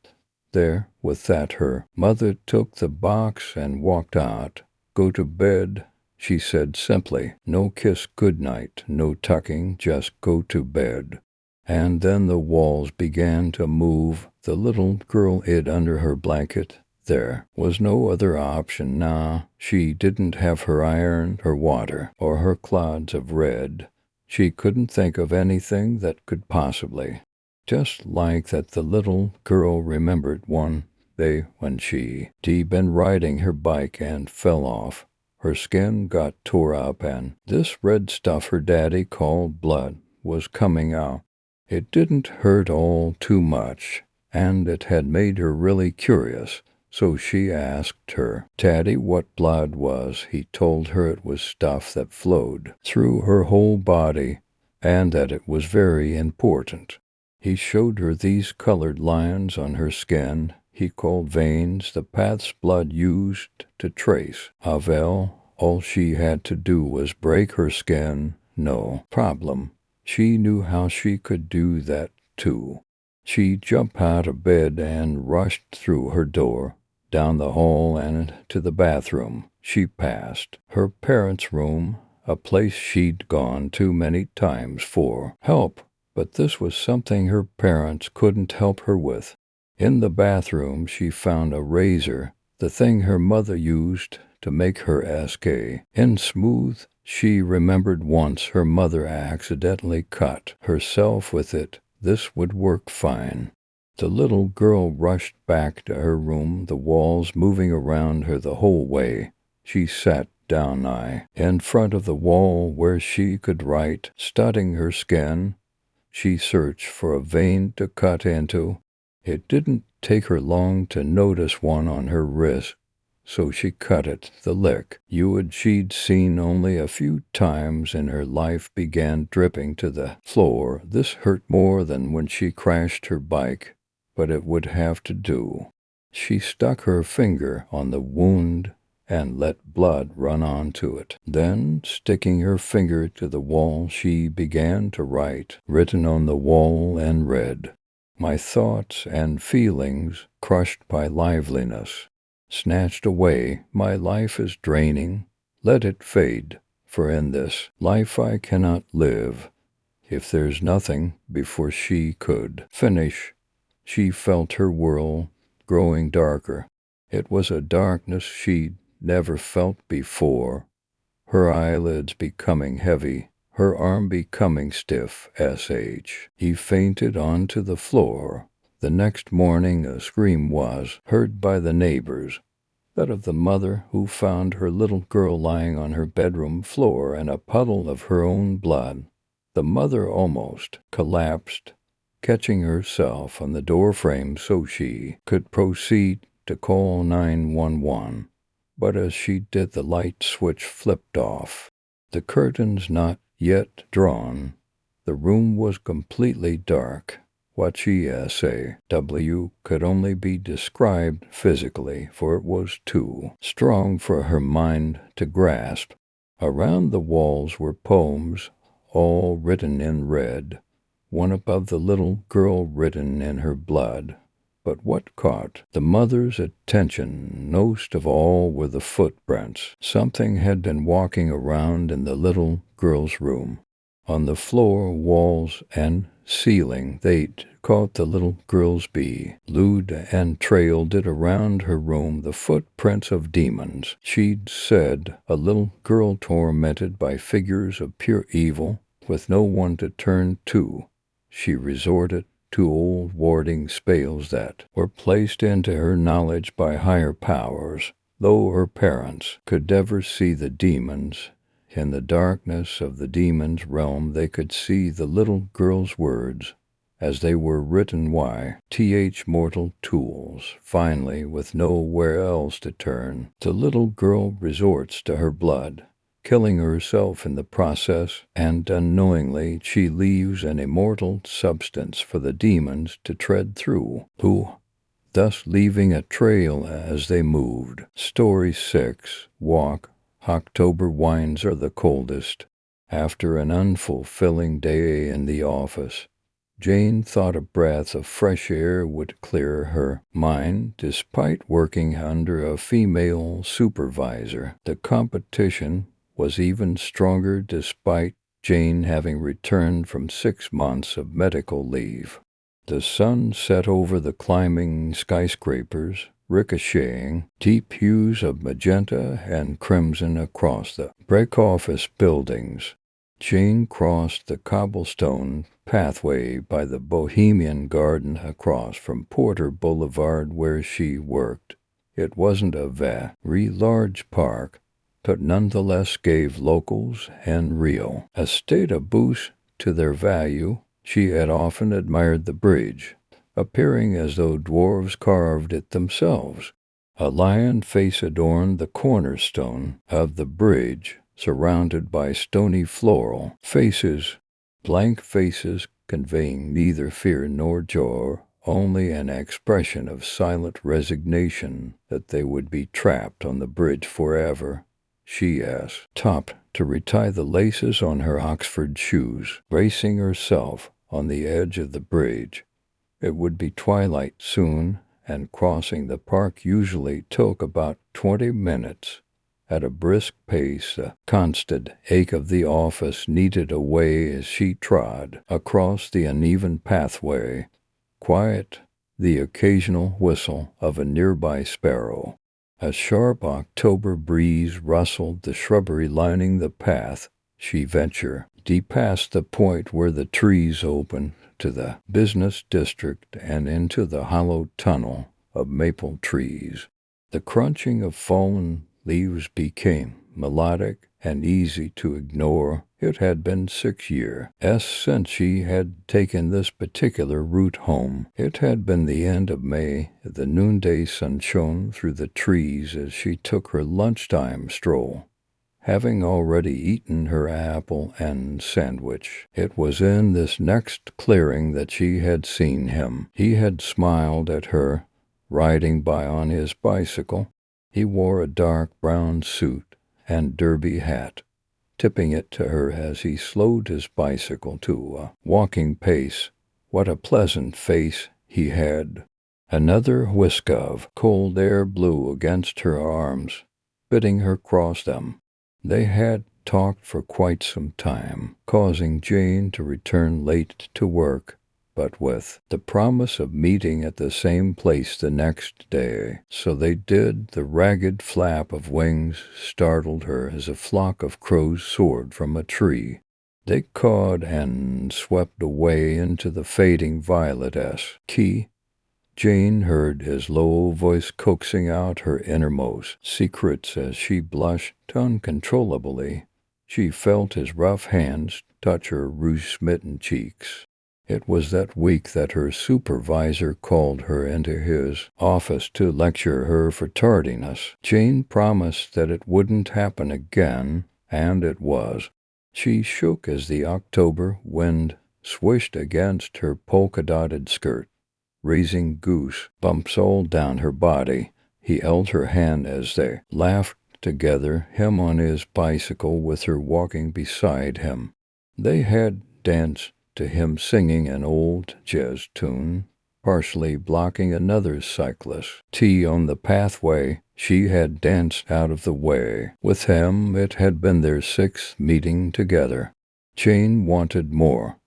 There, with that, her mother took the box and walked out. "Go to bed," she said simply. "No kiss goodnight, no tucking, just go to bed." And then the walls began to move. The little girl hid under her blanket. There was no other option now. She didn't have her iron, her water, or her clods of red. She couldn't think of anything that could possibly. Just like that, the little girl remembered one day when she'd been riding her bike and fell off. Her skin got tore up, and this red stuff her daddy called blood was coming out. It didn't hurt all too much, and it had made her really curious, so she asked her daddy what blood was. He told her it was stuff that flowed through her whole body, and that it was very important. He showed her these colored lines on her skin. He called veins the paths blood used to trace. All she had to do was break her skin. No problem. She knew how she could do that, too. She jumped out of bed and rushed through her door, down the hall and to the bathroom. She passed her parents' room, a place she'd gone too many times for help, but this was something her parents couldn't help her with. In the bathroom, she found a razor, the thing her mother used to make her SK in smooth. She remembered once her mother accidentally cut herself with it. This would work fine. The little girl rushed back to her room, the walls moving around her the whole way. She sat down in front of the wall where she could write. Studying her skin, she searched for a vein to cut into. It didn't take her long to notice one on her wrist, so she cut it. The lick she'd seen only a few times in her life began dripping to the floor. This hurt more than when she crashed her bike, but it would have to do. She stuck her finger on the wound and let blood run onto it. Then, sticking her finger to the wall, she began to write. Written on the wall and read, "My thoughts and feelings crushed by liveliness. Snatched away, my life is draining. Let it fade, for in this life I cannot live." If there's nothing, before she could finish, she felt her world growing darker. It was a darkness she'd never felt before. Her eyelids becoming heavy, her arm becoming stiff. He fainted onto the floor. The next morning a scream was heard by the neighbors, that of the mother who found her little girl lying on her bedroom floor in a puddle of her own blood. The mother almost collapsed, catching herself on the doorframe so she could proceed to call 911. But as she did, the light switch flipped off. The curtains not yet drawn. The room was completely dark. What GSAW could only be described physically, for it was too strong for her mind to grasp. Around the walls were poems, all written in red, one above the little girl written in her blood. But what caught the mother's attention most of all were the footprints. Something had been walking around in the little girl's room. On the floor, walls, and ceiling, they'd caught the little girl's bee, lewd and trailed it around her room, the footprints of demons. She'd said, a little girl tormented by figures of pure evil, with no one to turn to. She resorted to old warding spells that were placed into her knowledge by higher powers, though her parents could never see the demons. In the darkness of the demon's realm they could see the little girl's words, as they were written Y.Th mortal tools. Finally, with nowhere else to turn, the little girl resorts to her blood, killing herself in the process, and unknowingly she leaves an immortal substance for the demons to tread through, who thus leaving a trail as they moved. Story 6. Walk. October winds are the coldest. After an unfulfilling day in the office, Jane thought a breath of fresh air would clear her mind. Despite working under a female supervisor, the competition was even stronger despite Jane having returned from 6 months of medical leave. The sun set over the climbing skyscrapers, ricocheting deep hues of magenta and crimson across the brick office buildings. Jane crossed the cobblestone pathway by the Bohemian Garden across from Porter Boulevard where she worked. It wasn't a very large park, but nonetheless gave locals and Rio a state boost to their value. She had often admired the bridge, appearing as though dwarves carved it themselves. A lion face adorned the cornerstone of the bridge, surrounded by stony floral faces, blank faces conveying neither fear nor joy, only an expression of silent resignation that they would be trapped on the bridge forever. She stopped to retie the laces on her Oxford shoes, bracing herself on the edge of the bridge. It would be twilight soon, and crossing the park usually took about 20 minutes. At a brisk pace, the constant ache of the office kneaded away as she trod across the uneven pathway. Quiet, the occasional whistle of a nearby sparrow. A sharp October breeze rustled the shrubbery lining the path. She ventured deep past the point where the trees opened to the business district and into the hollow tunnel of maple trees. The crunching of fallen leaves became melodic and easy to ignore. It had been 6 years since she had taken this particular route home. It had been the end of May. The noonday sun shone through the trees as she took her lunchtime stroll, having already eaten her apple and sandwich. It was in this next clearing that she had seen him. He had smiled at her, riding by on his bicycle. He wore a dark brown suit and derby hat, tipping it to her as he slowed his bicycle to a walking pace. What a pleasant face he had! Another whisk of cold air blew against her arms, bidding her cross them. They had talked for quite some time, causing Jane to return late to work, but with the promise of meeting at the same place the next day. So they did. The ragged flap of wings startled her as a flock of crows soared from a tree. They cawed and swept away into the fading violet-esque. Jane heard his low voice coaxing out her innermost secrets as she blushed uncontrollably. She felt his rough hands touch her rouge-smitten cheeks. It was that week that her supervisor called her into his office to lecture her for tardiness. Jane promised that it wouldn't happen again, and it was. She shook as the October wind swished against her polka-dotted skirt, raising goose bumps all down her body. He held her hand as they laughed together, him on his bicycle with her walking beside him. They had danced to him singing an old jazz tune, partially blocking another cyclist. On the pathway, she had danced out of the way. With him, it had been their 6th meeting together. Jane wanted more.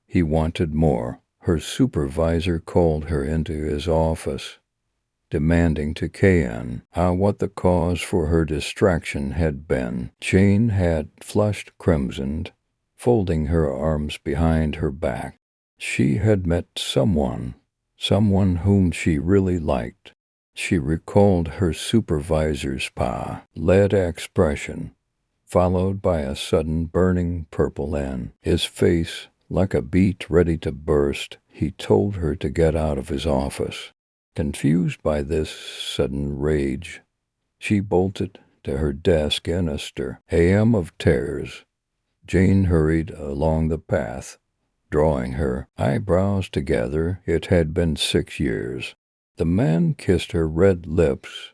He wanted more. Her supervisor called her into his office, demanding to K.N. What the cause for her distraction had been. Jane had flushed crimsoned, folding her arms behind her back. She had met someone whom she really liked. She recalled her supervisor's led expression, followed by a sudden burning purple in his face. Like a beet ready to burst, he told her to get out of his office. Confused by this sudden rage, she bolted to her desk in a stir of tears. Jane hurried along the path, drawing her eyebrows together. It had been 6 years. The man kissed her red lips,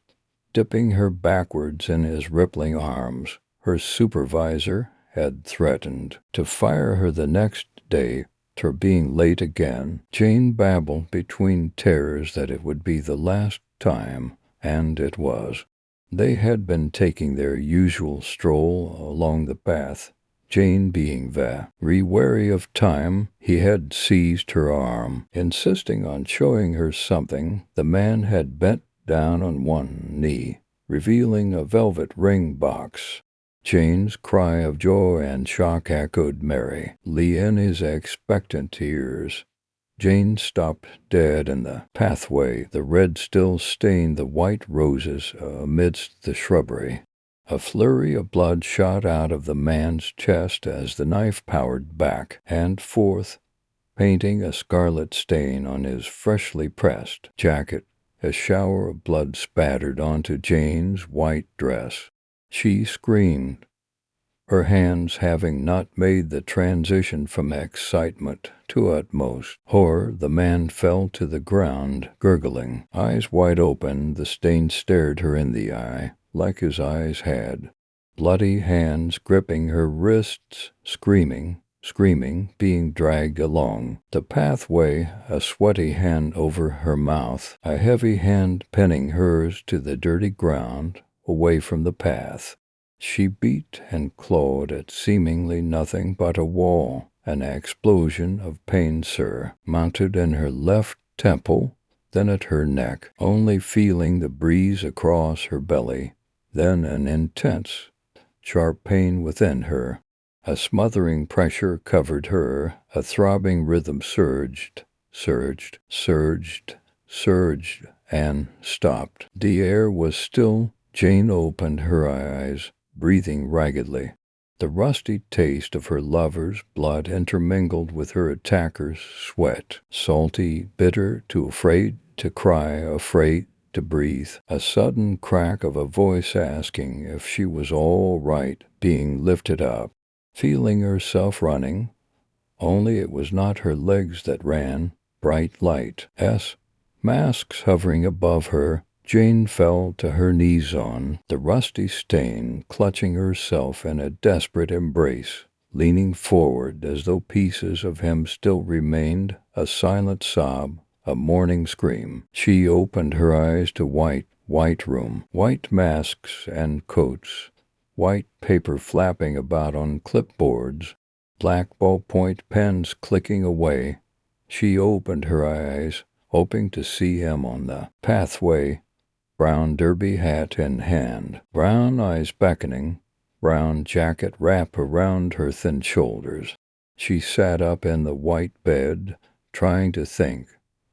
dipping her backwards in his rippling arms. Her supervisor had threatened to fire her the next day for being late again. Jane babbled between tears that it would be the last time, and it was. They had been taking their usual stroll along the path. Jane being very wary of time, he had seized her arm, insisting on showing her something. The man had bent down on one knee, revealing a velvet ring box. Jane's cry of joy and shock echoed merrily in his expectant ears. Jane stopped dead in the pathway. The red still stained the white roses amidst the shrubbery. A flurry of blood shot out of the man's chest as the knife powered back and forth, painting a scarlet stain on his freshly pressed jacket. A shower of blood spattered onto Jane's white dress. She screamed, her hands having not made the transition from excitement to utmost horror. The man fell to the ground, gurgling. Eyes wide open, the stain stared her in the eye, like his eyes had. Bloody hands gripping her wrists, screaming, being dragged along the pathway, a sweaty hand over her mouth, a heavy hand pinning hers to the dirty ground, away from the path. She beat and clawed at seemingly nothing but a wall. An explosion of pain mounted in her left temple, then at her neck, only feeling the breeze across her belly, then an intense, sharp pain within her. A smothering pressure covered her, a throbbing rhythm surged, and stopped. The air was still. Jane opened her eyes, breathing raggedly. The rusty taste of her lover's blood intermingled with her attacker's sweat, salty, bitter, too afraid to cry, afraid to breathe. A sudden crack of a voice asking if she was all right being lifted up. Feeling herself running, only it was not her legs that ran. Bright light, masks hovering above her. Jane fell to her knees on the rusty stain, clutching herself in a desperate embrace, leaning forward as though pieces of him still remained, a silent sob, a mourning scream. She opened her eyes to white room, white masks and coats, white paper flapping about on clipboards, black ballpoint pens clicking away. She opened her eyes, hoping to see him on the pathway, brown derby hat in hand, brown eyes beckoning, brown jacket wrap around her thin shoulders. She sat up in the white bed, trying to think,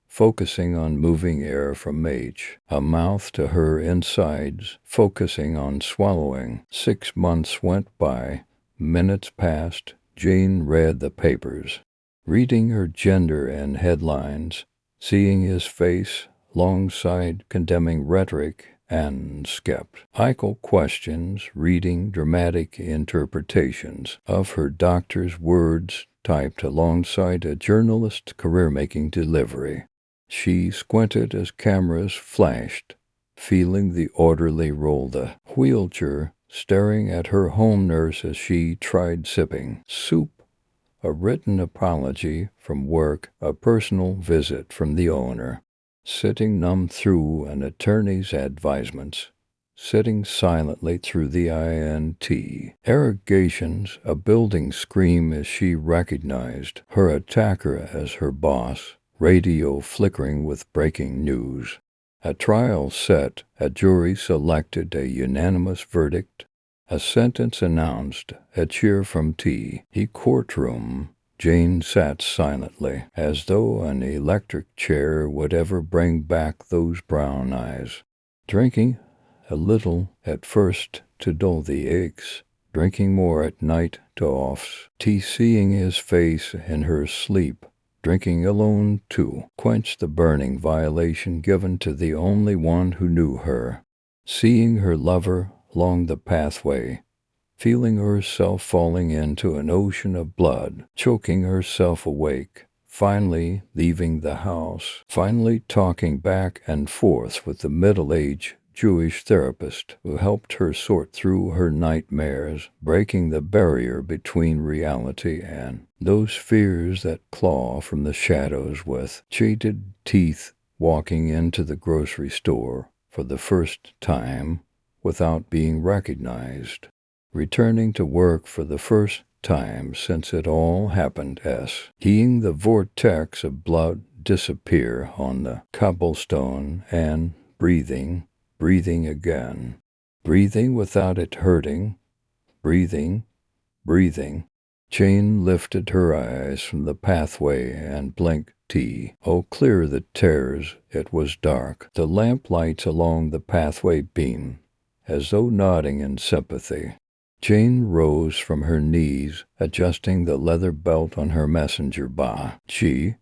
focusing on moving air from a mouth to her insides, focusing on swallowing. 6 months went by, minutes passed. Jane read the papers, reading her gender and headlines, seeing his face alongside condemning rhetoric and skeptical questions, reading dramatic interpretations of her doctor's words typed alongside a journalist's career-making delivery. She squinted as cameras flashed, feeling the orderly roll the wheelchair, staring at her home nurse as she tried sipping soup, a written apology from work, a personal visit from the owner, sitting numb through an attorney's advisements, sitting silently through the INT irrigations, a building scream as she recognized her attacker as her boss, radio flickering with breaking news. A trial set, a jury selected, a unanimous verdict, a sentence announced, a cheer from T. Courtroom. Jane sat silently, as though an electric chair would ever bring back those brown eyes. Drinking a little at first to dull the aches, drinking more at night to offs. T seeing his face in her sleep, drinking alone to quench the burning violation given to the only one who knew her. Seeing her lover along the pathway, feeling herself falling into an ocean of blood, choking herself awake, finally leaving the house, finally talking back and forth with the middle-aged Jewish therapist who helped her sort through her nightmares, breaking the barrier between reality and those fears that claw from the shadows, with chated teeth, walking into the grocery store for the first time without being recognized, returning to work for the first time since it all happened, seeing the vortex of blood disappear on the cobblestone, and breathing again, breathing without it hurting, breathing. Jane lifted her eyes from the pathway and blinked. Oh, clear the tears, it was dark. The lamplights along the pathway beamed, as though nodding in sympathy. Jane rose from her knees, adjusting the leather belt on her messenger bra. She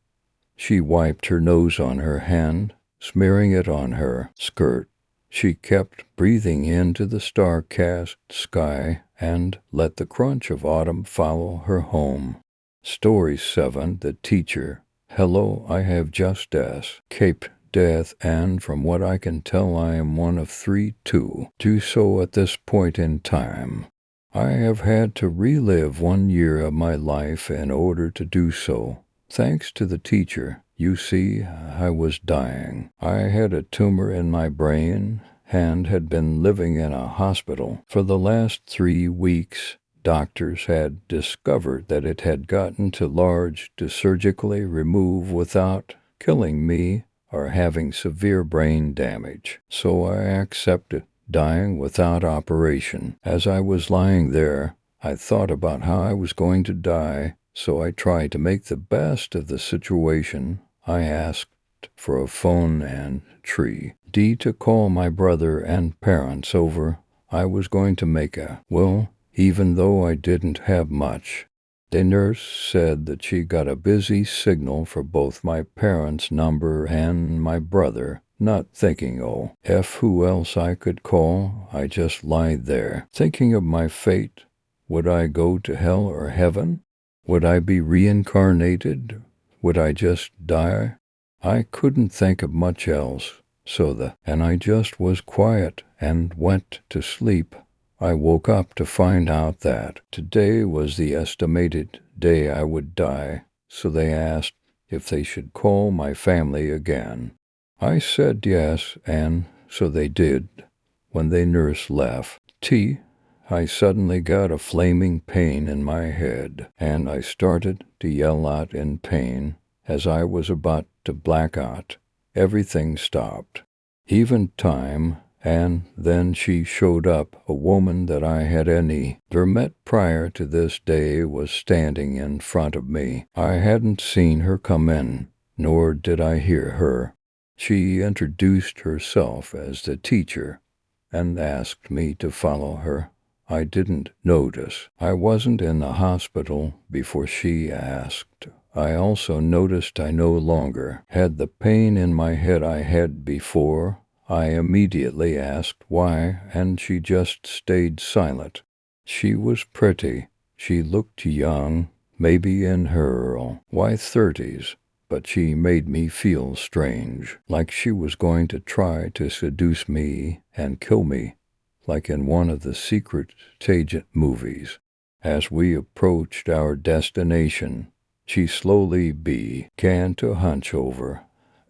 wiped her nose on her hand, smearing it on her skirt. She kept breathing into the star-cast sky and let the crunch of autumn follow her home. Story 7. The Teacher. Hello, I have just escaped death, and from what I can tell I am one of 3 to do so at this point in time. I have had to relive 1 year of my life in order to do so. Thanks to the teacher. You see, I was dying. I had a tumor in my brain and had been living in a hospital for the last 3 weeks. Doctors had discovered that it had gotten too large to surgically remove without killing me or having severe brain damage. So I accepted dying without operation. As I was lying there, I thought about how I was going to die, so I tried to make the best of the situation. I asked for a phone and D to call my brother and parents over. I was going to make a will, even though I didn't have much. The nurse said that she got a busy signal for both my parents' number and my brother. Not thinking, who else I could call, I just lied there, thinking of my fate. Would I go to hell or heaven? Would I be reincarnated? Would I just die? I couldn't think of much else, and I just was quiet and went to sleep. I woke up to find out that today was the estimated day I would die, so they asked if they should call my family again. I said yes, and so they did. When the nurse left, I suddenly got a flaming pain in my head, and I started to yell out in pain. As I was about to black out, everything stopped, even time, and then she showed up. A woman that I had never met prior to this day was standing in front of me. I hadn't seen her come in, nor did I hear her. She introduced herself as the teacher and asked me to follow her. I didn't notice I wasn't in the hospital before she asked. I also noticed I no longer had the pain in my head I had before. I immediately asked why, and she just stayed silent. She was pretty. She looked young, maybe in her 30s, but she made me feel strange, like she was going to try to seduce me and kill me, like in one of the secret agent movies. As we approached our destination, she slowly began to hunch over,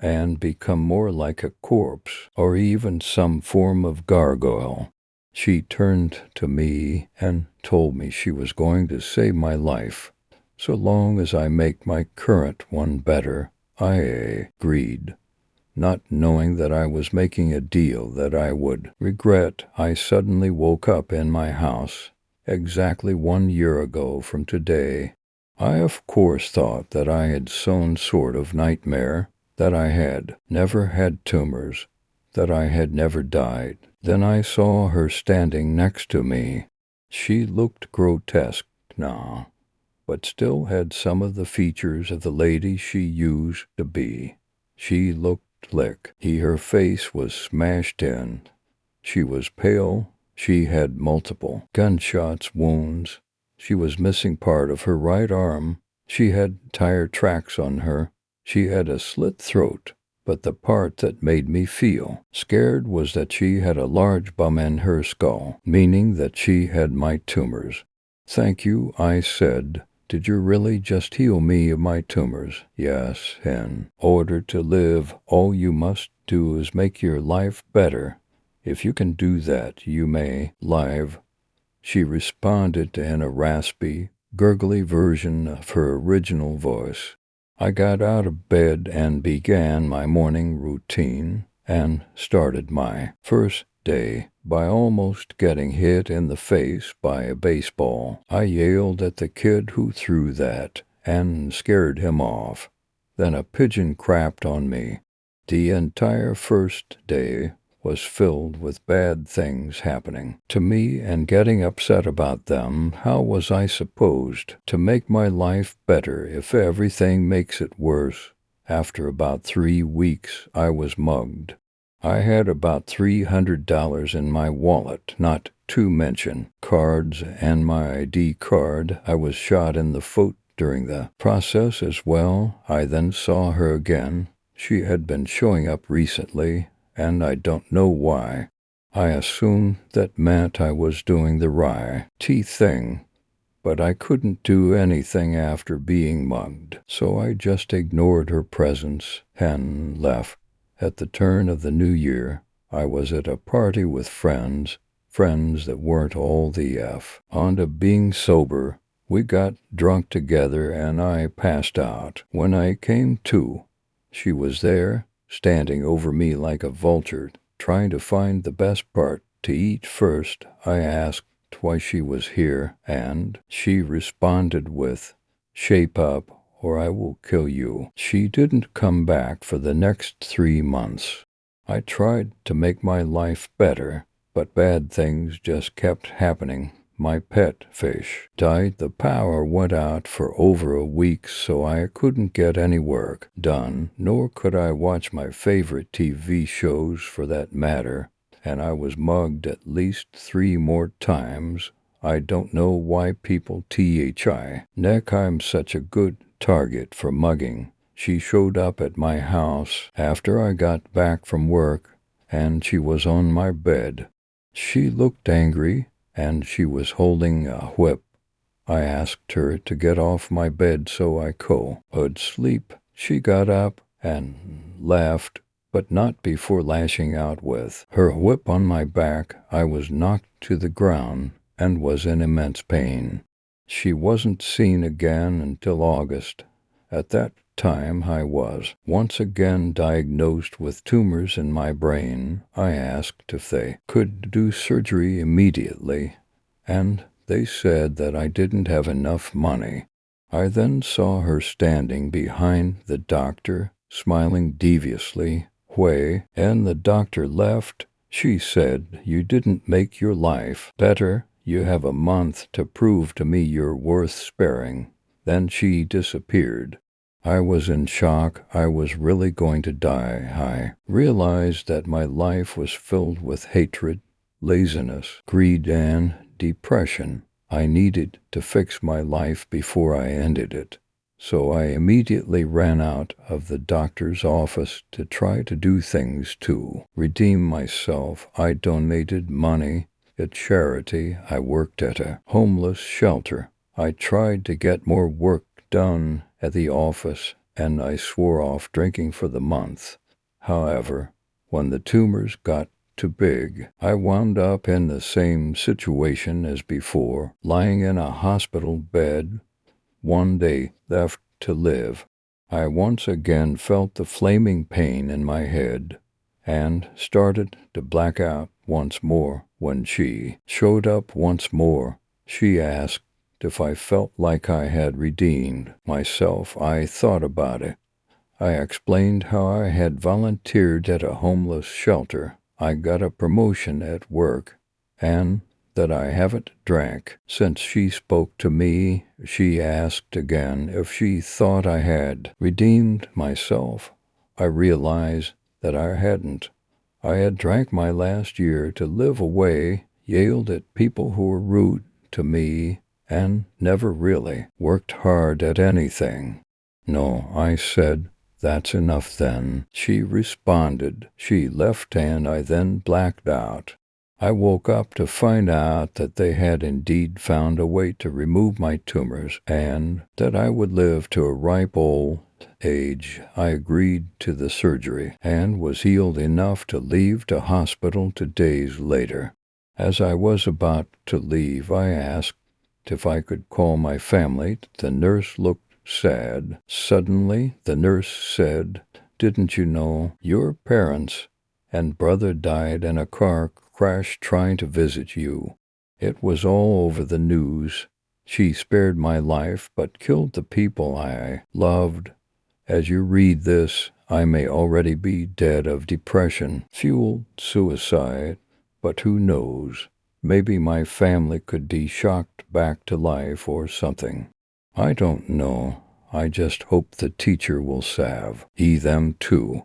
and become more like a corpse or even some form of gargoyle. She turned to me and told me she was going to save my life. So long as I make my current one better, I agreed, not knowing that I was making a deal that I would regret. I suddenly woke up in my house exactly 1 year ago from today. I of course thought that I had some sort of nightmare, that I had never had tumors, that I had never died. Then I saw her standing next to me. She looked grotesque now, but still had some of the features of the lady she used to be. She looked slick. Her face was smashed in. She was pale. She had multiple gunshot wounds. She was missing part of her right arm. She had tire tracks on her. She had a slit throat. But the part that made me feel scared was that she had a large bump in her skull, meaning that she had my tumors. "Thank you," I said. "Did you really just heal me of my tumors?" "Yes. In order to live, all you must do is make your life better. If you can do that, you may live," she responded in a raspy, gurgly version of her original voice. I got out of bed and began my morning routine and started my first day by almost getting hit in the face by a baseball. I yelled at the kid who threw that and scared him off. Then a pigeon crapped on me. The entire first day was filled with bad things happening to me and getting upset about them. How was I supposed to make my life better if everything makes it worse? After about 3 weeks, I was mugged. I had about $300 in my wallet, not to mention cards and my ID card. I was shot in the foot during the process as well. I then saw her again. She had been showing up recently, and I don't know why. I assumed that meant I was doing the right thing, but I couldn't do anything after being mugged, so I just ignored her presence and left. At the turn of the new year, I was at a party with friends that weren't all the onto being sober. We got drunk together and I passed out. When I came to, she was there, standing over me like a vulture, trying to find the best part to eat first. I asked why she was here, and she responded with, "Shape up, or I will kill you." She didn't come back for the next 3 months. I tried to make my life better, but bad things just kept happening. My pet fish died. The power went out for over a week, so I couldn't get any work done, nor could I watch my favorite TV shows for that matter, and I was mugged at least 3 more times. I don't know why people neck I'm such a good target for mugging. She showed up at my house after I got back from work, and she was on my bed. She looked angry, and she was holding a whip. I asked her to get off my bed so I could sleep. She got up and laughed, but not before lashing out with her whip on my back. I was knocked to the ground and was in immense pain. She wasn't seen again until August. At that time I was once again diagnosed with tumors in my brain. I asked if they could do surgery immediately, and they said that I didn't have enough money. I then saw her standing behind the doctor, smiling deviously, and the doctor left. She said, "You didn't make your life better. You have a month to prove to me you're worth sparing." Then she disappeared. I was in shock. I was really going to die. I realized that my life was filled with hatred, laziness, greed, and depression. I needed to fix my life before I ended it. So I immediately ran out of the doctor's office to try to do things to redeem myself. I donated money at charity. I worked at a homeless shelter. I tried to get more work done at the office and I swore off drinking for the month. However, when the tumors got too big, I wound up in the same situation as before, lying in a hospital bed, one day left to live. I once again felt the flaming pain in my head and started to black out once more when she showed up once more. She asked if I felt like I had redeemed myself. I thought about it. I explained how I had volunteered at a homeless shelter. I got a promotion at work, and that I haven't drank since she spoke to me. She asked again if she thought I had redeemed myself. I realized that I hadn't. I had drank my last year to live away, yelled at people who were rude to me, and never really worked hard at anything. No, I said, that's enough then. She responded. She left and I then blacked out. I woke up to find out that they had indeed found a way to remove my tumors and that I would live to a ripe old age. I agreed to the surgery and was healed enough to leave the hospital 2 days later. As I was about to leave, I asked if I could call my family. The nurse looked sad. Suddenly, the nurse said, "Didn't you know your parents and brother died in a car crash trying to visit you? It was all over the news. She spared my life but killed the people I loved. As you read this, I may already be dead of depression-fueled suicide, but who knows? Maybe my family could be shocked back to life or something. I don't know. I just hope the teacher will salve them too."